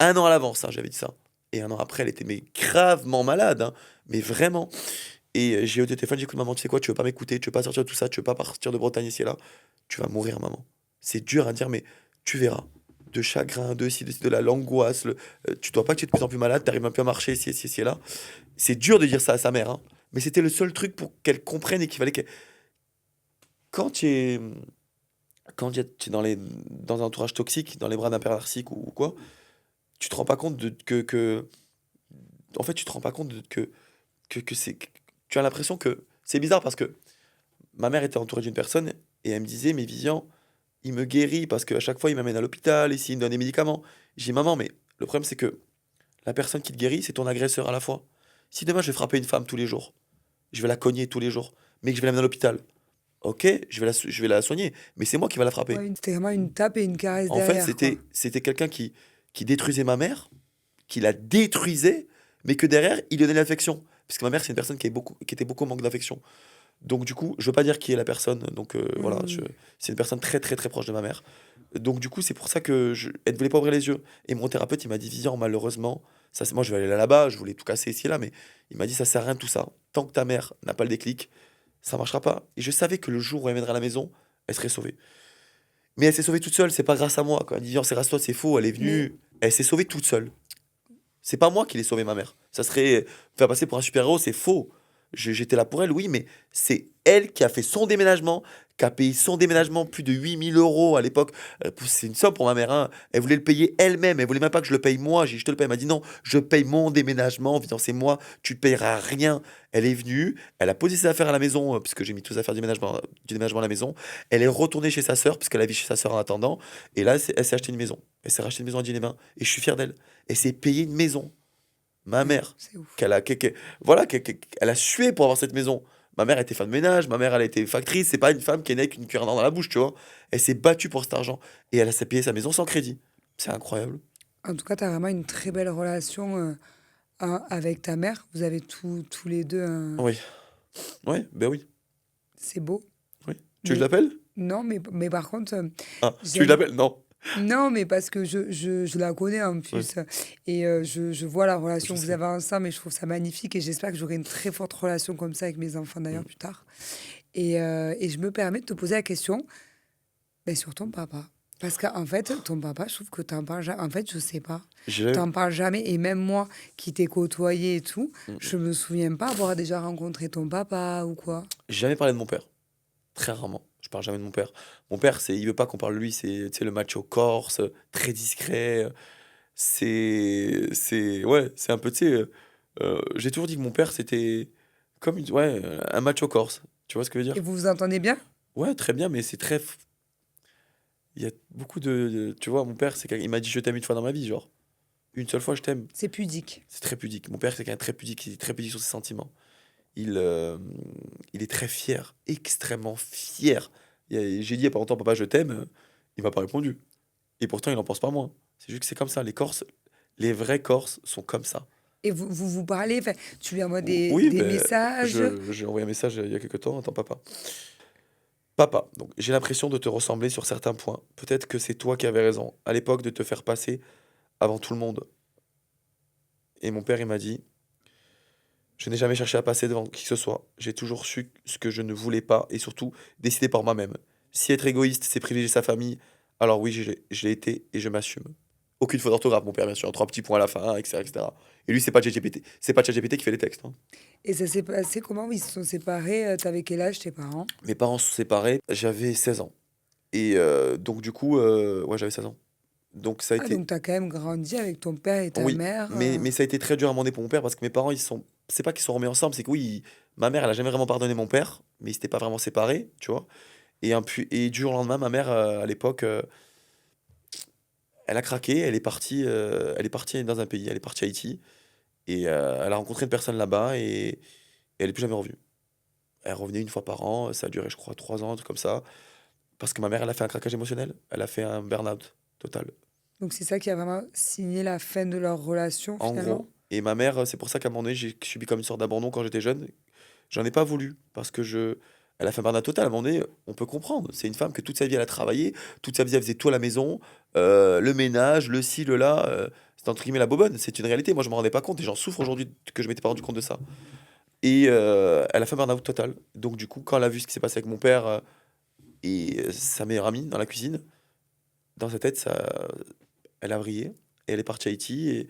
1 an à l'avance, hein, j'avais dit ça. Et 1 an après, elle était mais gravement malade, hein, mais vraiment. Et j'ai eu au téléphone, j'ai dit écoute maman, tu sais quoi, tu veux pas m'écouter, tu veux pas sortir de tout ça, tu veux pas partir de Bretagne ici et là, tu vas mourir maman. C'est dur à dire, mais tu verras. De chagrin, de la l'angoisse, tu dois pas que tu es de plus en plus malade, t'arrives même plus à marcher, ici et là. C'est dur de dire ça à sa mère, hein. Mais c'était le seul truc pour qu'elle comprenne et qu'il fallait qu'elle... Quand tu es, quand tu es dans un entourage toxique, dans les bras d'un père narcissique ou quoi, tu te rends pas compte en fait, tu te rends pas compte que c'est. Tu as l'impression que. C'est bizarre parce que ma mère était entourée d'une personne et elle me disait, mais Vivian, il me guérit parce qu'à chaque fois, il m'amène à l'hôpital, ici, il me donne des médicaments. J'ai dit, maman, mais le problème, c'est que la personne qui te guérit, c'est ton agresseur à la fois. Si demain, je vais frapper une femme tous les jours, je vais la cogner tous les jours, mais que je vais l'amener à l'hôpital, ok, je vais la soigner, mais c'est moi qui va la frapper. Ouais, c'était vraiment une tape et une caresse En fait, derrière, quoi. c'était quelqu'un qui détruisait ma mère, qui la détruisait, mais que derrière, il donnait l'affection. Parce que ma mère, c'est une personne qui était beaucoup en manque d'affection. Donc, du coup, je veux pas dire qui est la personne. Donc, voilà, Hmm. c'est une personne très, très, très proche de ma mère. Donc, du coup, c'est pour ça que elle ne voulait pas ouvrir les yeux. Et mon thérapeute, il m'a dit, Vivian, malheureusement, moi, je vais aller là-bas, je voulais tout casser ici et là, mais il m'a dit, ça sert à rien tout ça. Tant que ta mère n'a pas le déclic, ça marchera pas. Et je savais que le jour où elle viendrait à la maison, elle serait sauvée. Mais elle s'est sauvée toute seule, c'est pas grâce à moi. Quand elle dit, viens, c'est toi, c'est faux, elle est Mais venue, elle s'est sauvée toute seule. C'est pas moi qui l'ai sauvé, ma mère. Ça serait faire passer pour un super-héros, c'est faux. J'étais là pour elle, oui, mais c'est elle qui a fait son déménagement, qui a payé son déménagement plus de 8 000 € à l'époque. C'est une somme pour ma mère, hein. Elle voulait le payer elle-même. Elle voulait même pas que je le paye moi. J'ai dit, je te le paye. Elle m'a dit non, je paye mon déménagement. Viens, c'est moi, tu ne payeras rien. Elle est venue, elle a posé ses affaires à la maison, puisque j'ai mis toutes les affaires du déménagement à la maison. Elle est retournée chez sa sœur, puisqu'elle a vécu chez sa sœur en attendant. Et là, elle s'est acheté une maison. Elle s'est racheté une maison à Dieu-les-Bains. Et je suis fier d'elle. Elle s'est payée une maison. Ma ouais, mère, c'est ouf. voilà, elle a sué pour avoir cette maison. Ma mère était femme de ménage, ma mère elle a été factrice, c'est pas une femme qui est née avec une cuillère d'or dans la bouche, tu vois. Elle s'est battue pour cet argent et elle a payé sa maison sans crédit. C'est incroyable. En tout cas, tu as vraiment une très belle relation avec ta mère. Vous avez tous les deux Oui, ouais, ben oui, c'est beau. oui. Tu veux que je Mais l'appelle? non, mais par contre, Ah, tu veux que je j'aime. l'appelle? Non. Non, mais parce que je la connais en Ouais, plus. Et je vois la je relation que vous sais. avez ensemble et je trouve ça magnifique. Et j'espère que j'aurai une très forte relation comme ça avec mes enfants d'ailleurs Mm. plus tard. Et je me permets de te poser la question mais sur ton papa. Parce qu'en fait, ton papa, je trouve que tu n'en parles jamais. En fait, je sais pas. J'ai T'en parles jamais. Et même moi, qui t'ai côtoyé et tout, mm, je me souviens pas avoir déjà rencontré ton papa ou quoi. j'ai jamais parlé de mon père. Très rarement. Je parle jamais de mon père. Mon père, il veut pas qu'on parle de lui, c'est tu sais, le macho corse, très discret. Ouais, c'est un peu, tu sais, j'ai toujours dit que mon père, c'était comme ouais, un macho corse. Tu vois ce que je veux Et dire? vous vous entendez bien? Ouais, très bien, mais il y a beaucoup tu vois, mon père, il m'a dit je t'aime une fois dans ma vie, genre. Une seule fois, je t'aime. C'est pudique. C'est très pudique. Mon père, c'est quelqu'un de très pudique, il est très pudique sur ses sentiments. Il est très fier, extrêmement fier. J'ai dit il y a pas longtemps, papa, je t'aime. Il m'a pas répondu. Et pourtant, il en pense pas moins. C'est juste que c'est comme ça. Les Corses, les vrais Corses sont comme ça. Et vous parlez, enfin, tu lui envoies Oui, des ben, messages. j'ai envoyé un message il y a quelques temps. Attends, papa. Papa, donc j'ai l'impression de te ressembler sur certains points. Peut-être que c'est toi qui avais raison. À l'époque, de te faire passer avant tout le monde. Et mon père, il m'a dit, je n'ai jamais cherché à passer devant qui que ce soit. J'ai toujours su ce que je ne voulais pas et surtout décider par moi-même. Si être égoïste, c'est privilégier sa famille, alors oui, je l'ai été et je m'assume. Aucune faute d'orthographe, mon père, bien sûr. Trois petits points à la fin, etc., etc. Et lui, c'est pas ChatGPT. C'est pas ChatGPT qui fait les textes, hein. Et ça s'est passé comment? Ils se sont séparés. T'avais quel âge tes parents? Mes parents se sont séparés, j'avais 16 ans. Et donc, du coup, ouais, j'avais 16 ans. Donc, ça a Ah, été. donc t'as quand même grandi avec ton père et ta Oui, mère. mais ça a été très dur à demander pour mon père parce que mes parents, c'est pas qu'ils sont remis ensemble, c'est que oui, ma mère, elle a jamais vraiment pardonné mon père, mais ils s'étaient pas vraiment séparés, tu vois. Et du jour au lendemain, ma mère, à l'époque, elle a craqué, elle est partie dans un pays, elle est partie à Haïti, et elle a rencontré une personne là-bas, et elle est plus jamais revenue. Elle revenait une fois par an, ça a duré, je crois, 3 ans, un truc comme ça, parce que ma mère, elle a fait un craquage émotionnel, elle a fait un burn-out total. Donc c'est ça qui a vraiment signé la fin de leur relation En finalement. gros. Et ma mère, c'est pour ça qu'à un moment donné, j'ai subi comme une sorte d'abandon quand j'étais jeune. J'en ai pas voulu parce que elle a fait un burn-out total. À un moment donné, on peut comprendre. C'est une femme que toute sa vie, elle a travaillé. Toute sa vie, elle faisait tout à la maison. Le ménage, le ci, le là. C'est entre guillemets la bobonne. C'est une réalité. Moi, je me rendais pas compte et j'en souffre aujourd'hui que je m'étais pas rendu compte de ça. Et elle a fait un burn-out total. Donc, du coup, quand elle a vu ce qui s'est passé avec mon père et sa meilleure amie dans la cuisine, dans sa tête, elle a vrillé. Et elle est partie à Haïti et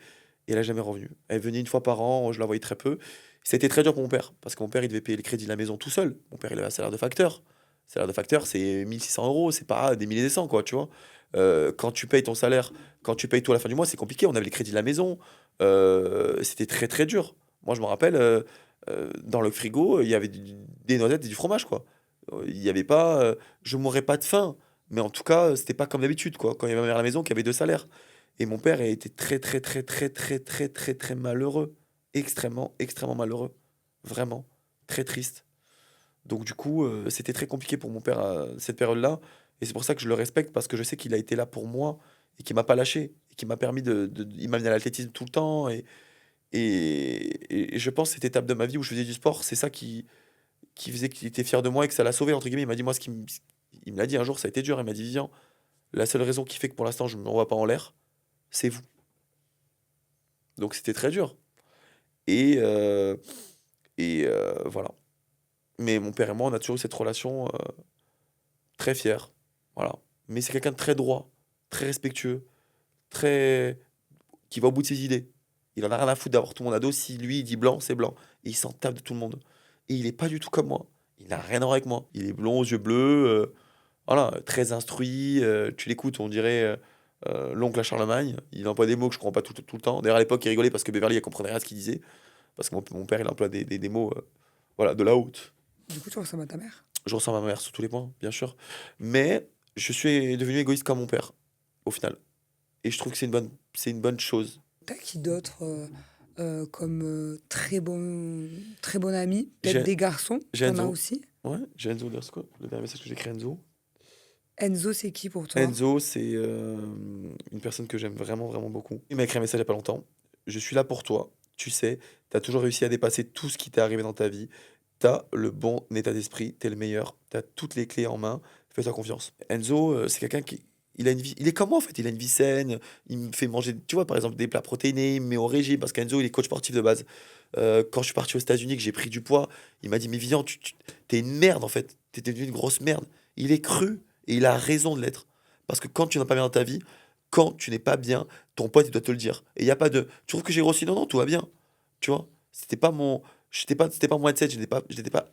elle est jamais revenue. Elle venait une fois par an, je la voyais très peu. C'était très dur pour mon père, parce que mon père, il devait payer le crédit de la maison tout seul. Mon père, il avait un salaire de facteur. Salaire de facteur, c'est 1600 euros, c'est pas des milliers et des cents, quoi, tu vois. Quand tu payes ton salaire, quand tu payes tout à la fin du mois, c'est compliqué. On avait les crédits de la maison. C'était très, très dur. Moi, je me rappelle, dans le frigo, il y avait des noisettes et du fromage, quoi. Il y avait pas, je mourrais pas de faim, mais en tout cas, c'était pas comme d'habitude, quoi. Quand il y avait ma mère à la maison, qui avait deux salaires. Et mon père était très, très, très, très, très, très, très, très malheureux. Extrêmement, extrêmement malheureux. Vraiment. Très triste. Donc du coup, c'était très compliqué pour mon père à cette période-là. Et c'est pour ça que je le respecte, parce que je sais qu'il a été là pour moi et qu'il m'a pas lâché. Et qu'il m'a permis il m'a amené à l'athlétisme tout le temps. Et je pense que cette étape de ma vie où je faisais du sport, c'est ça qui faisait qu'il était fier de moi et que ça l'a sauvé, entre guillemets. Il m'a dit, moi, il me l'a dit un jour, ça a été dur. Il m'a dit, Vivian, la seule raison qui fait que pour l'instant je ne me renvoie pas en l'air, c'est vous. Donc c'était très dur. Et, voilà. Mais mon père et moi, on a toujours eu cette relation très fière. Voilà. Mais c'est quelqu'un de très droit, très respectueux, très qui va au bout de ses idées. Il en a rien à foutre d'avoir tout le monde à dos. Si lui, il dit blanc, c'est blanc. Et il s'en tape de tout le monde. Et il est pas du tout comme moi. Il n'a rien à voir avec moi. Il est blond aux yeux bleus, voilà, très instruit. Tu l'écoutes, on dirait l'oncle à Charlemagne. Il emploie des mots que je comprends pas tout le temps. D'ailleurs, à l'époque, il rigolait parce que Beverly, elle comprenait rien à ce qu'il disait. Parce que mon père, il emploie des mots voilà, de la haute. Du coup, tu ressembles à ta mère. Je ressemble à ma mère sur tous les points, bien sûr. Mais je suis devenu égoïste comme mon père, au final. Et je trouve que c'est une bonne chose. T'as qui d'autre comme très bon ami? Peut-être J'ai des garçons, j'ai t'en as Enzo. aussi. Ouais, j'ai Enzo Dersko, le dernier message que j'ai écrit à Enzo. Enzo, c'est qui pour toi? Enzo, c'est une personne que j'aime vraiment, vraiment beaucoup. Il m'a écrit un message il y a pas longtemps. Je suis là pour toi. Tu sais, tu as toujours réussi à dépasser tout ce qui t'est arrivé dans ta vie. Tu as le bon état d'esprit, tu es le meilleur. Tu as toutes les clés en main. Fais-toi confiance. Enzo, c'est quelqu'un qui. Il a une vie, il est comme moi en fait, il a une vie saine, il me fait manger, tu vois, par exemple, des plats protéinés, il me met au régime, parce qu'Enzo, il est coach sportif de base. Quand je suis parti aux États-Unis, que j'ai pris du poids, il m'a dit, mais Vivian, t'es une merde en fait, t'es devenu une grosse merde. Il est cru, et il a raison de l'être. Parce que quand tu n'es pas bien dans ta vie, quand tu n'es pas bien, ton pote, il doit te le dire. Et il n'y a pas de. Tu trouves que j'ai grossi? Non, non, tout va bien. Tu vois? C'était pas mon. C'était pas mon mindset. Je n'étais pas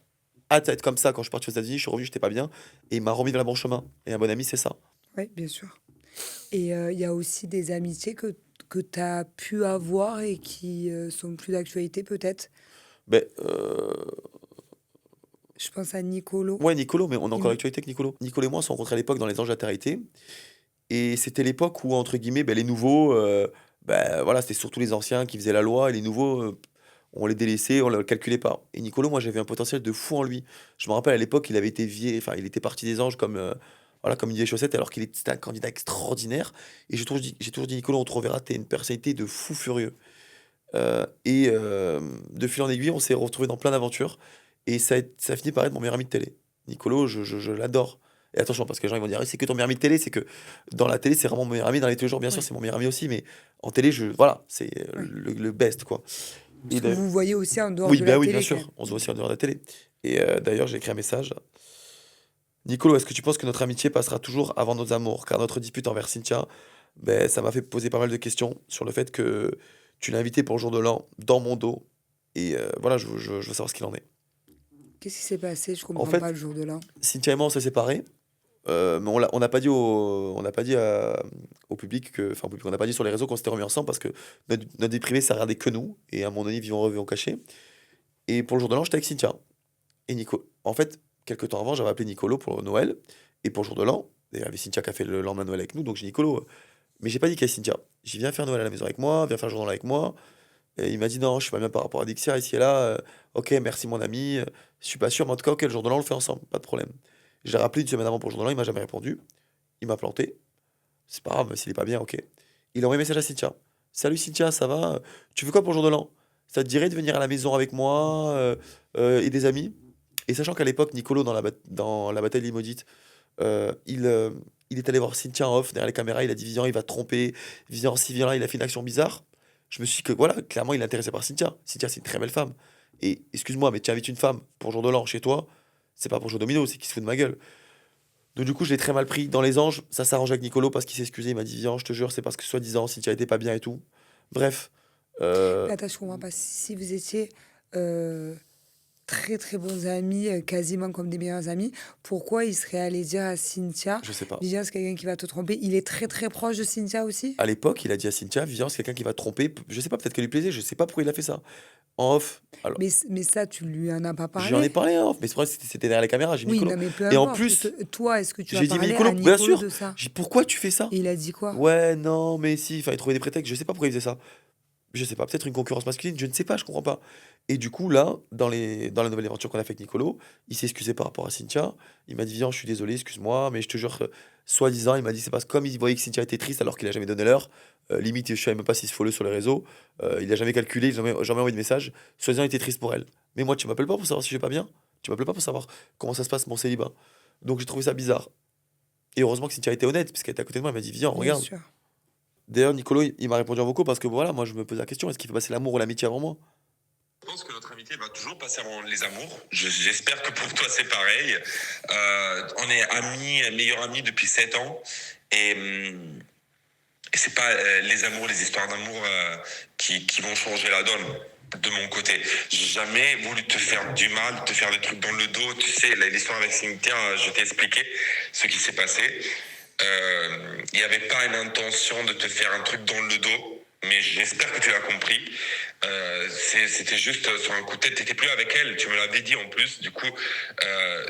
hâte à être comme ça quand je suis parti aux États-Unis. Je suis revenu, j'étais pas bien. Et il m'a remis dans le bon chemin. Et un bon ami, c'est ça. Oui, bien sûr. Et il y a aussi des amitiés que tu as pu avoir et qui sont plus d'actualité, peut-être. Ben, Je pense à Nicolo. ouais, Nicolo, mais on est Il encore m- l'actualité avec Nicolo. Nicolo et moi, on s'est rencontrés à l'époque dans les Anges de la Charité. Et c'était l'époque où, entre guillemets, ben, les nouveaux, ben, voilà, c'était surtout les anciens qui faisaient la loi. Et les nouveaux, on les délaissait, on ne le calculait pas. Et Nicolo, moi, j'avais un potentiel de fou en lui. Je me rappelle à l'époque, il avait été enfin, il était parti des Anges comme, voilà, comme une vieille chaussette, alors c'était un candidat extraordinaire. Et j'ai toujours dit, Nicolo, on te reverra, t'es une personnalité de fou furieux. De fil en aiguille, on s'est retrouvés dans plein d'aventures. Et ça a fini par être mon meilleur ami de télé. Nicolo, je l'adore. Et attention, parce que les gens ils vont dire, ah, c'est que ton meilleur ami de télé, c'est que dans la télé, c'est vraiment mon meilleur ami. Dans les tous les jours, bien sûr, Ouais, c'est mon meilleur ami aussi, mais en télé, voilà, c'est ouais. le best, quoi. Et Parce que vous voyez aussi en dehors oui, de bah la oui, bien télé, quand même. sûr, on se voit aussi en dehors de la télé. Et d'ailleurs, j'ai écrit un message. Nicolo, est-ce que tu penses que notre amitié passera toujours avant nos amours? Car notre dispute envers Cynthia, ben, ça m'a fait poser pas mal de questions sur le fait que tu l'as invité pour le jour de l'an dans mon dos. Et voilà, je veux savoir ce qu'il en est. Qu'est-ce qui s'est passé? Je En comprends pas fait, le jour de l'an. Cynthia et moi, on s'est séparés. Mais on n'a pas dit au public enfin, au public, on n'a pas dit sur les réseaux qu'on s'était remis ensemble parce que notre vie privée, ça regardait que nous. Et à mon avis, vivons cachés. Et pour le jour de l'an, j'étais avec Cynthia. Et Nico, en fait, quelques temps avant, j'avais appelé Nicolo pour Noël. Et pour le jour de l'an, il y avait Cynthia qui a fait le lendemain de Noël avec nous. Donc j'ai dit, Nicolo, mais j'ai pas dit qu'à Cynthia. J'ai dit, viens faire Noël à la maison avec moi, viens faire le jour de l'an avec moi. Et il m'a dit, non, je suis pas bien par rapport à Dixia, ici et là. Ok, merci mon ami. Je suis pas sûr, mais en tout cas, ok, le jour de l'an, on le fait ensemble, pas de problème. Je l'ai rappelé une semaine avant pour le jour de l'an, il m'a jamais répondu. Il m'a planté. C'est pas grave, s'il est pas bien, ok. Il a envoyé un message à Cynthia. Salut Cynthia, ça va? Tu veux quoi pour le jour de l'an? Ça te dirait de venir à la maison avec moi et des amis? Et sachant qu'à l'époque, Nicolo, dans la bataille des Maudites, il est allé voir Cynthia en off derrière les caméras. Il a dit, Vivian, il va te tromper. Vivian, si Vivian là, il a fait une action bizarre. Je me suis dit que voilà, clairement, il est intéressé par Cynthia. Cynthia, c'est une très belle femme. Et excuse-moi, mais tu invites une femme pour le jour de l'an chez toi, c'est pas pour jouer au domino, c'est qu'il se fout de ma gueule. Donc du coup, je l'ai très mal pris. Dans les anges, ça s'arrange avec Nicolo parce qu'il s'est excusé. Il m'a dit, viens, je te jure, c'est parce que soi-disant, Cynthia était pas bien et tout. Bref. Mais euh, attends, je comprends pas. Si vous étiez euh, très très bons amis, quasiment comme des meilleurs amis. Pourquoi il serait allé dire à Cynthia, Je sais pas. Vivian, c'est quelqu'un qui va te tromper? Il est très très proche de Cynthia aussi? À l'époque, il a dit à Cynthia, Vivian, c'est quelqu'un qui va te tromper. Je sais pas, peut-être qu'elle lui plaisait, je sais pas pourquoi il a fait ça. En off, alors, Mais ça, tu lui en as pas j'en ai parlé? parlé en off, mais c'est vrai, c'était derrière la caméra, j'ai Oui, Nicolo. non, mais peu Et en importe. plus, Toi, est-ce que tu as j'ai dit, mais parlé Nicolo, à bien Nicolo sûr. de ça? J'ai dit, pourquoi tu fais ça? Et il a dit quoi? Ouais, non, mais si, enfin, il trouvait des prétextes, je sais pas pourquoi il faisait ça. Je sais pas, peut-être une concurrence masculine, je ne sais pas, je comprends pas. Et du coup, là, dans la nouvelle aventure qu'on a fait avec Nicolo, il s'est excusé par rapport à Cynthia. Il m'a dit, viens, je suis désolé, excuse-moi, mais je te jure, soi-disant, il m'a dit, c'est parce que comme il voyait que Cynthia était triste alors qu'il a jamais donné l'heure, limite, je savais même pas s'il se follow sur les réseaux, il a jamais calculé, jamais envoyé de message, soi-disant, il était triste pour elle. Mais moi, tu m'appelles pas pour savoir si je vais pas bien, tu m'appelles pas pour savoir comment ça se passe mon célibat. Donc j'ai trouvé ça bizarre. Et heureusement que Cynthia était honnête, puisqu'elle était à côté de moi, elle m'a dit, viens, Bien regarde. sûr. D'ailleurs, Nicolo, il m'a répondu en vocaux parce que voilà, moi je me pose la question, est-ce qu'il fait passer l'amour ou l'amitié avant moi? Je pense que notre amitié va toujours passer avant les amours. J'espère que pour toi c'est pareil. On est amis, meilleurs amis depuis 7 ans. Et c'est pas les amours, les histoires d'amour qui vont changer la donne de mon côté. J'ai jamais voulu te faire du mal, te faire des trucs dans le dos. Tu sais, l'histoire avec Cynthia, je t'ai expliqué ce qui s'est passé. Il n'y avait pas une intention de te faire un truc dans le dos, mais j'espère que tu l'as compris. C'était juste sur un coup de tête, t'étais plus avec elle, tu me l'avais dit en plus, du coup,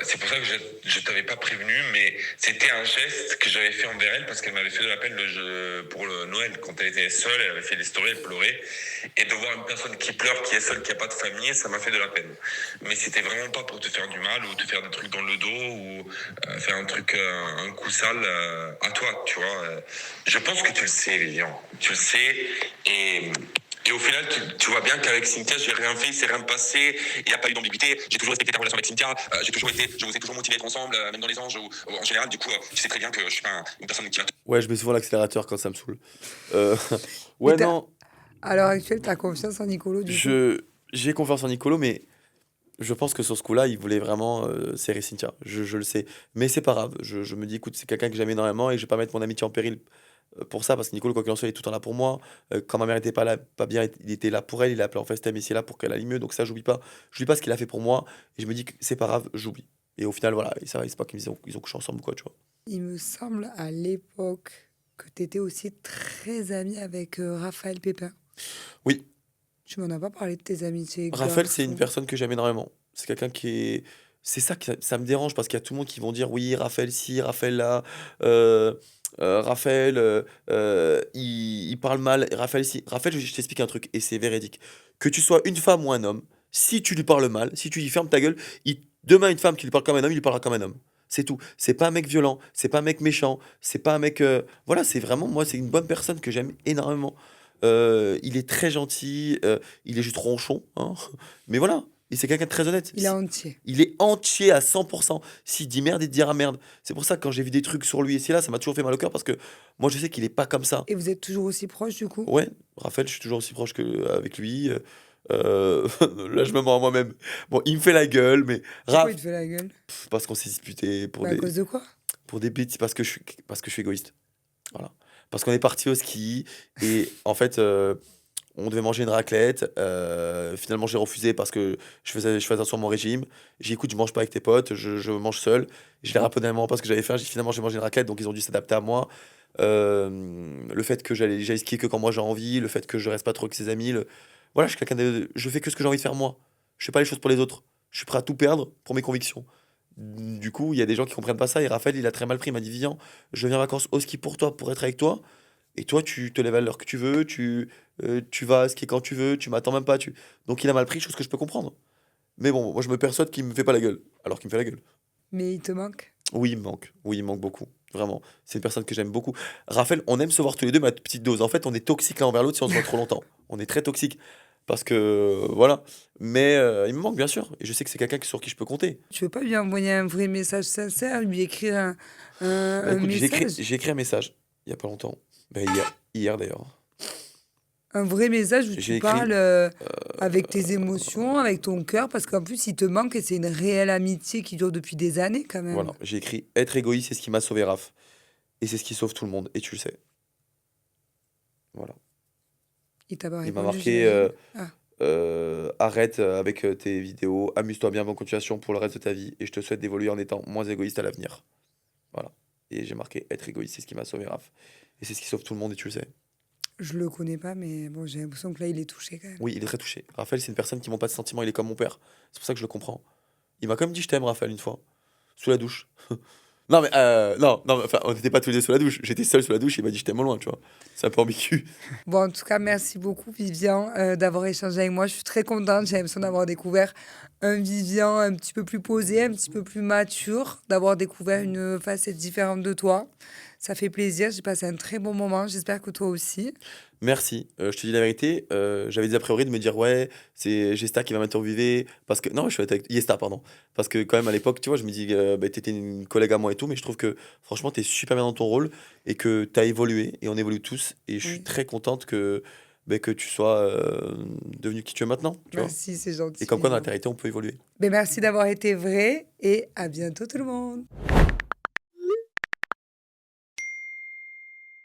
c'est pour ça que je t'avais pas prévenu, mais c'était un geste que j'avais fait envers elle parce qu'elle m'avait fait de la peine pour le Noël, quand elle était seule, elle avait fait des stories, elle pleurait, et de voir une personne qui pleure, qui est seule, qui a pas de famille, ça m'a fait de la peine. Mais c'était vraiment pas pour te faire du mal ou te faire des trucs dans le dos ou faire un truc, un coup sale à toi, tu vois. Je pense que tu le sais, Vivian, tu le sais, et au final, tu vois bien qu'avec Cynthia, j'ai rien fait, il s'est rien passé, il n'y a pas eu d'ambiguïté. J'ai toujours respecté ta relation avec Cynthia, je vous ai toujours motivé à être ensemble, même dans les anges ou en général. Du coup, tu sais très bien que je suis pas une personne qui va. Ouais, je mets souvent l'accélérateur quand ça me saoule. Mais Ouais, t'as- non, À l'heure actuelle, tu as confiance en Nicolo, du coup? j'ai confiance en Nicolo, mais je pense que sur ce coup-là, il voulait vraiment serrer Cynthia. Je le sais. Mais c'est pas grave. Je me dis, écoute, c'est quelqu'un que j'aime énormément et je vais pas mettre mon amitié en péril pour ça, parce que Nicolo, quoi qu'il en soit, il est tout le temps là pour moi. Quand ma mère était pas là, pas bien, il était là pour elle, il a appelé en FaceTime et c'est là pour qu'elle aille mieux. Donc ça, j'oublie pas. J'oublie pas ce qu'il a fait pour moi et je me dis que c'est pas grave, j'oublie. Et au final, voilà, et ça, c'est pas qu'ils ont couché ensemble ou quoi, tu vois. Il me semble à l'époque que tu étais aussi très ami avec Raphaël Pépin. Oui, Tu m'en as pas parlé de tes amitiés Raphaël, c'est une garçons. personne que j'aime énormément. C'est quelqu'un qui est. C'est ça que ça me dérange parce qu'il y a tout le monde qui vont dire oui, Raphaël ci, Raphaël là, euh, Raphaël, il parle mal, Raphaël ci. Raphaël, je t'explique un truc et c'est véridique. Que tu sois une femme ou un homme, si tu lui parles mal, si tu lui fermes ta gueule, demain, une femme qui lui parle comme un homme, il lui parlera comme un homme. C'est tout. C'est pas un mec violent, c'est pas un mec méchant, c'est pas un mec. Voilà, c'est vraiment, moi, c'est une bonne personne que j'aime énormément. Il est très gentil, il est juste ronchon, hein. Mais voilà, et c'est quelqu'un de très honnête. Il est entier. Il est entier à 100%. S'il dit merde, il te dira merde. C'est pour ça que quand j'ai vu des trucs sur lui et c'est là, ça m'a toujours fait mal au cœur parce que moi je sais qu'il est pas comme ça. Et vous êtes toujours aussi proches, du coup? Ouais, Raphaël, je suis toujours aussi proche avec lui. Là, je me mens à moi-même. Bon, il me fait la gueule, mais Pourquoi il Raph, te fait la gueule? parce qu'on s'est disputé Bah, à cause de quoi? pour des bêtises, parce que je suis égoïste. Voilà. Parce qu'on est parti au ski et en fait, on devait manger une raclette. Finalement, j'ai refusé parce que je faisais attention à mon régime. J'ai dit, écoute, je mange pas avec tes potes, je mange seul. Je l'ai rappelé à un moment pas ce que j'allais faire. Finalement, j'ai mangé une raclette, donc ils ont dû s'adapter à moi. Le fait que j'aille skier que quand moi j'ai envie, le fait que je reste pas trop avec ses amis. Voilà, je suis quelqu'un je fais que ce que j'ai envie de faire moi. Je fais pas les choses pour les autres. Je suis prêt à tout perdre pour mes convictions. Du coup, il y a des gens qui comprennent pas ça. Et Raphaël, il a très mal pris. Il m'a dit, Vivian, je viens en vacances au ski pour toi, pour être avec toi. Et toi, tu te lèves à l'heure que tu veux, tu vas skier quand tu veux, tu m'attends même pas. Donc il a mal pris, chose que je peux comprendre. Mais bon, moi je me persuade qu'il me fait pas la gueule, alors qu'il me fait la gueule. Mais il te manque? Oui, il me manque. Oui, il me manque beaucoup. Vraiment. C'est une personne que j'aime beaucoup. Raphaël, on aime se voir tous les deux, mais à petite dose. En fait, on est toxique l'un envers l'autre si on se voit trop longtemps. On est très toxique. Parce que, voilà. Mais il me manque, bien sûr. Et je sais que c'est quelqu'un sur qui je peux compter. Tu veux pas lui envoyer un vrai message sincère, lui écrire Bah, un écoute, message? j'ai écrit un message il y a pas longtemps. Bah, hier d'ailleurs. Un vrai message où J'ai tu écrit. parles avec tes émotions, avec ton cœur, parce qu'en plus, il te manque et c'est une réelle amitié qui dure depuis des années quand même. Voilà, j'ai écrit être égoïste, c'est ce qui m'a sauvé Raph. Et c'est ce qui sauve tout le monde. Et tu le sais. Voilà. Il t'a pas Il m'a répondu, marqué. j'imagine. Ah, arrête avec tes vidéos, amuse-toi bien, bonne continuation pour le reste de ta vie, et je te souhaite d'évoluer en étant moins égoïste à l'avenir. Voilà. Et j'ai marqué être égoïste, c'est ce qui m'a sauvé, Raph. Et c'est ce qui sauve tout le monde, et tu le sais. Je le connais pas, mais bon, j'ai l'impression que là, il est touché quand même. Oui, il est très touché. Raphaël, c'est une personne qui montre pas de sentiments, il est comme mon père. C'est pour ça que je le comprends. Il m'a quand même dit je t'aime, Raphaël, une fois, sous la douche. Non, mais non, mais, enfin, on n'était pas tous les deux sous la douche. J'étais seul sous la douche, il m'a dit je t'aime au loin, tu vois. C'est un peu ambigu. Bon, en tout cas, merci beaucoup, Vivian, d'avoir échangé avec moi. Je suis très contente. J'ai l'impression d'avoir découvert un Vivian un petit peu plus posé, un petit peu plus mature, d'avoir découvert une facette différente de toi. Ça fait plaisir. J'ai passé un très bon moment. J'espère que toi aussi. Merci. Je te dis la vérité, j'avais des a priori de me dire ouais, c'est Gesta qui va m'interviewer parce que non, je suis avec Yesta, pardon. Parce que quand même à l'époque, tu vois, je me dis bah, t'étais une collègue à moi et tout, mais je trouve que franchement t'es super bien dans ton rôle et que t'as évolué et on évolue tous et je suis Oui. très contente que bah, que tu sois devenu qui tu es maintenant, tu vois. Merci, c'est gentil. Et comme quoi dans la Vivian. télé on peut évoluer. Ben, merci d'avoir été vrai et à bientôt tout le monde.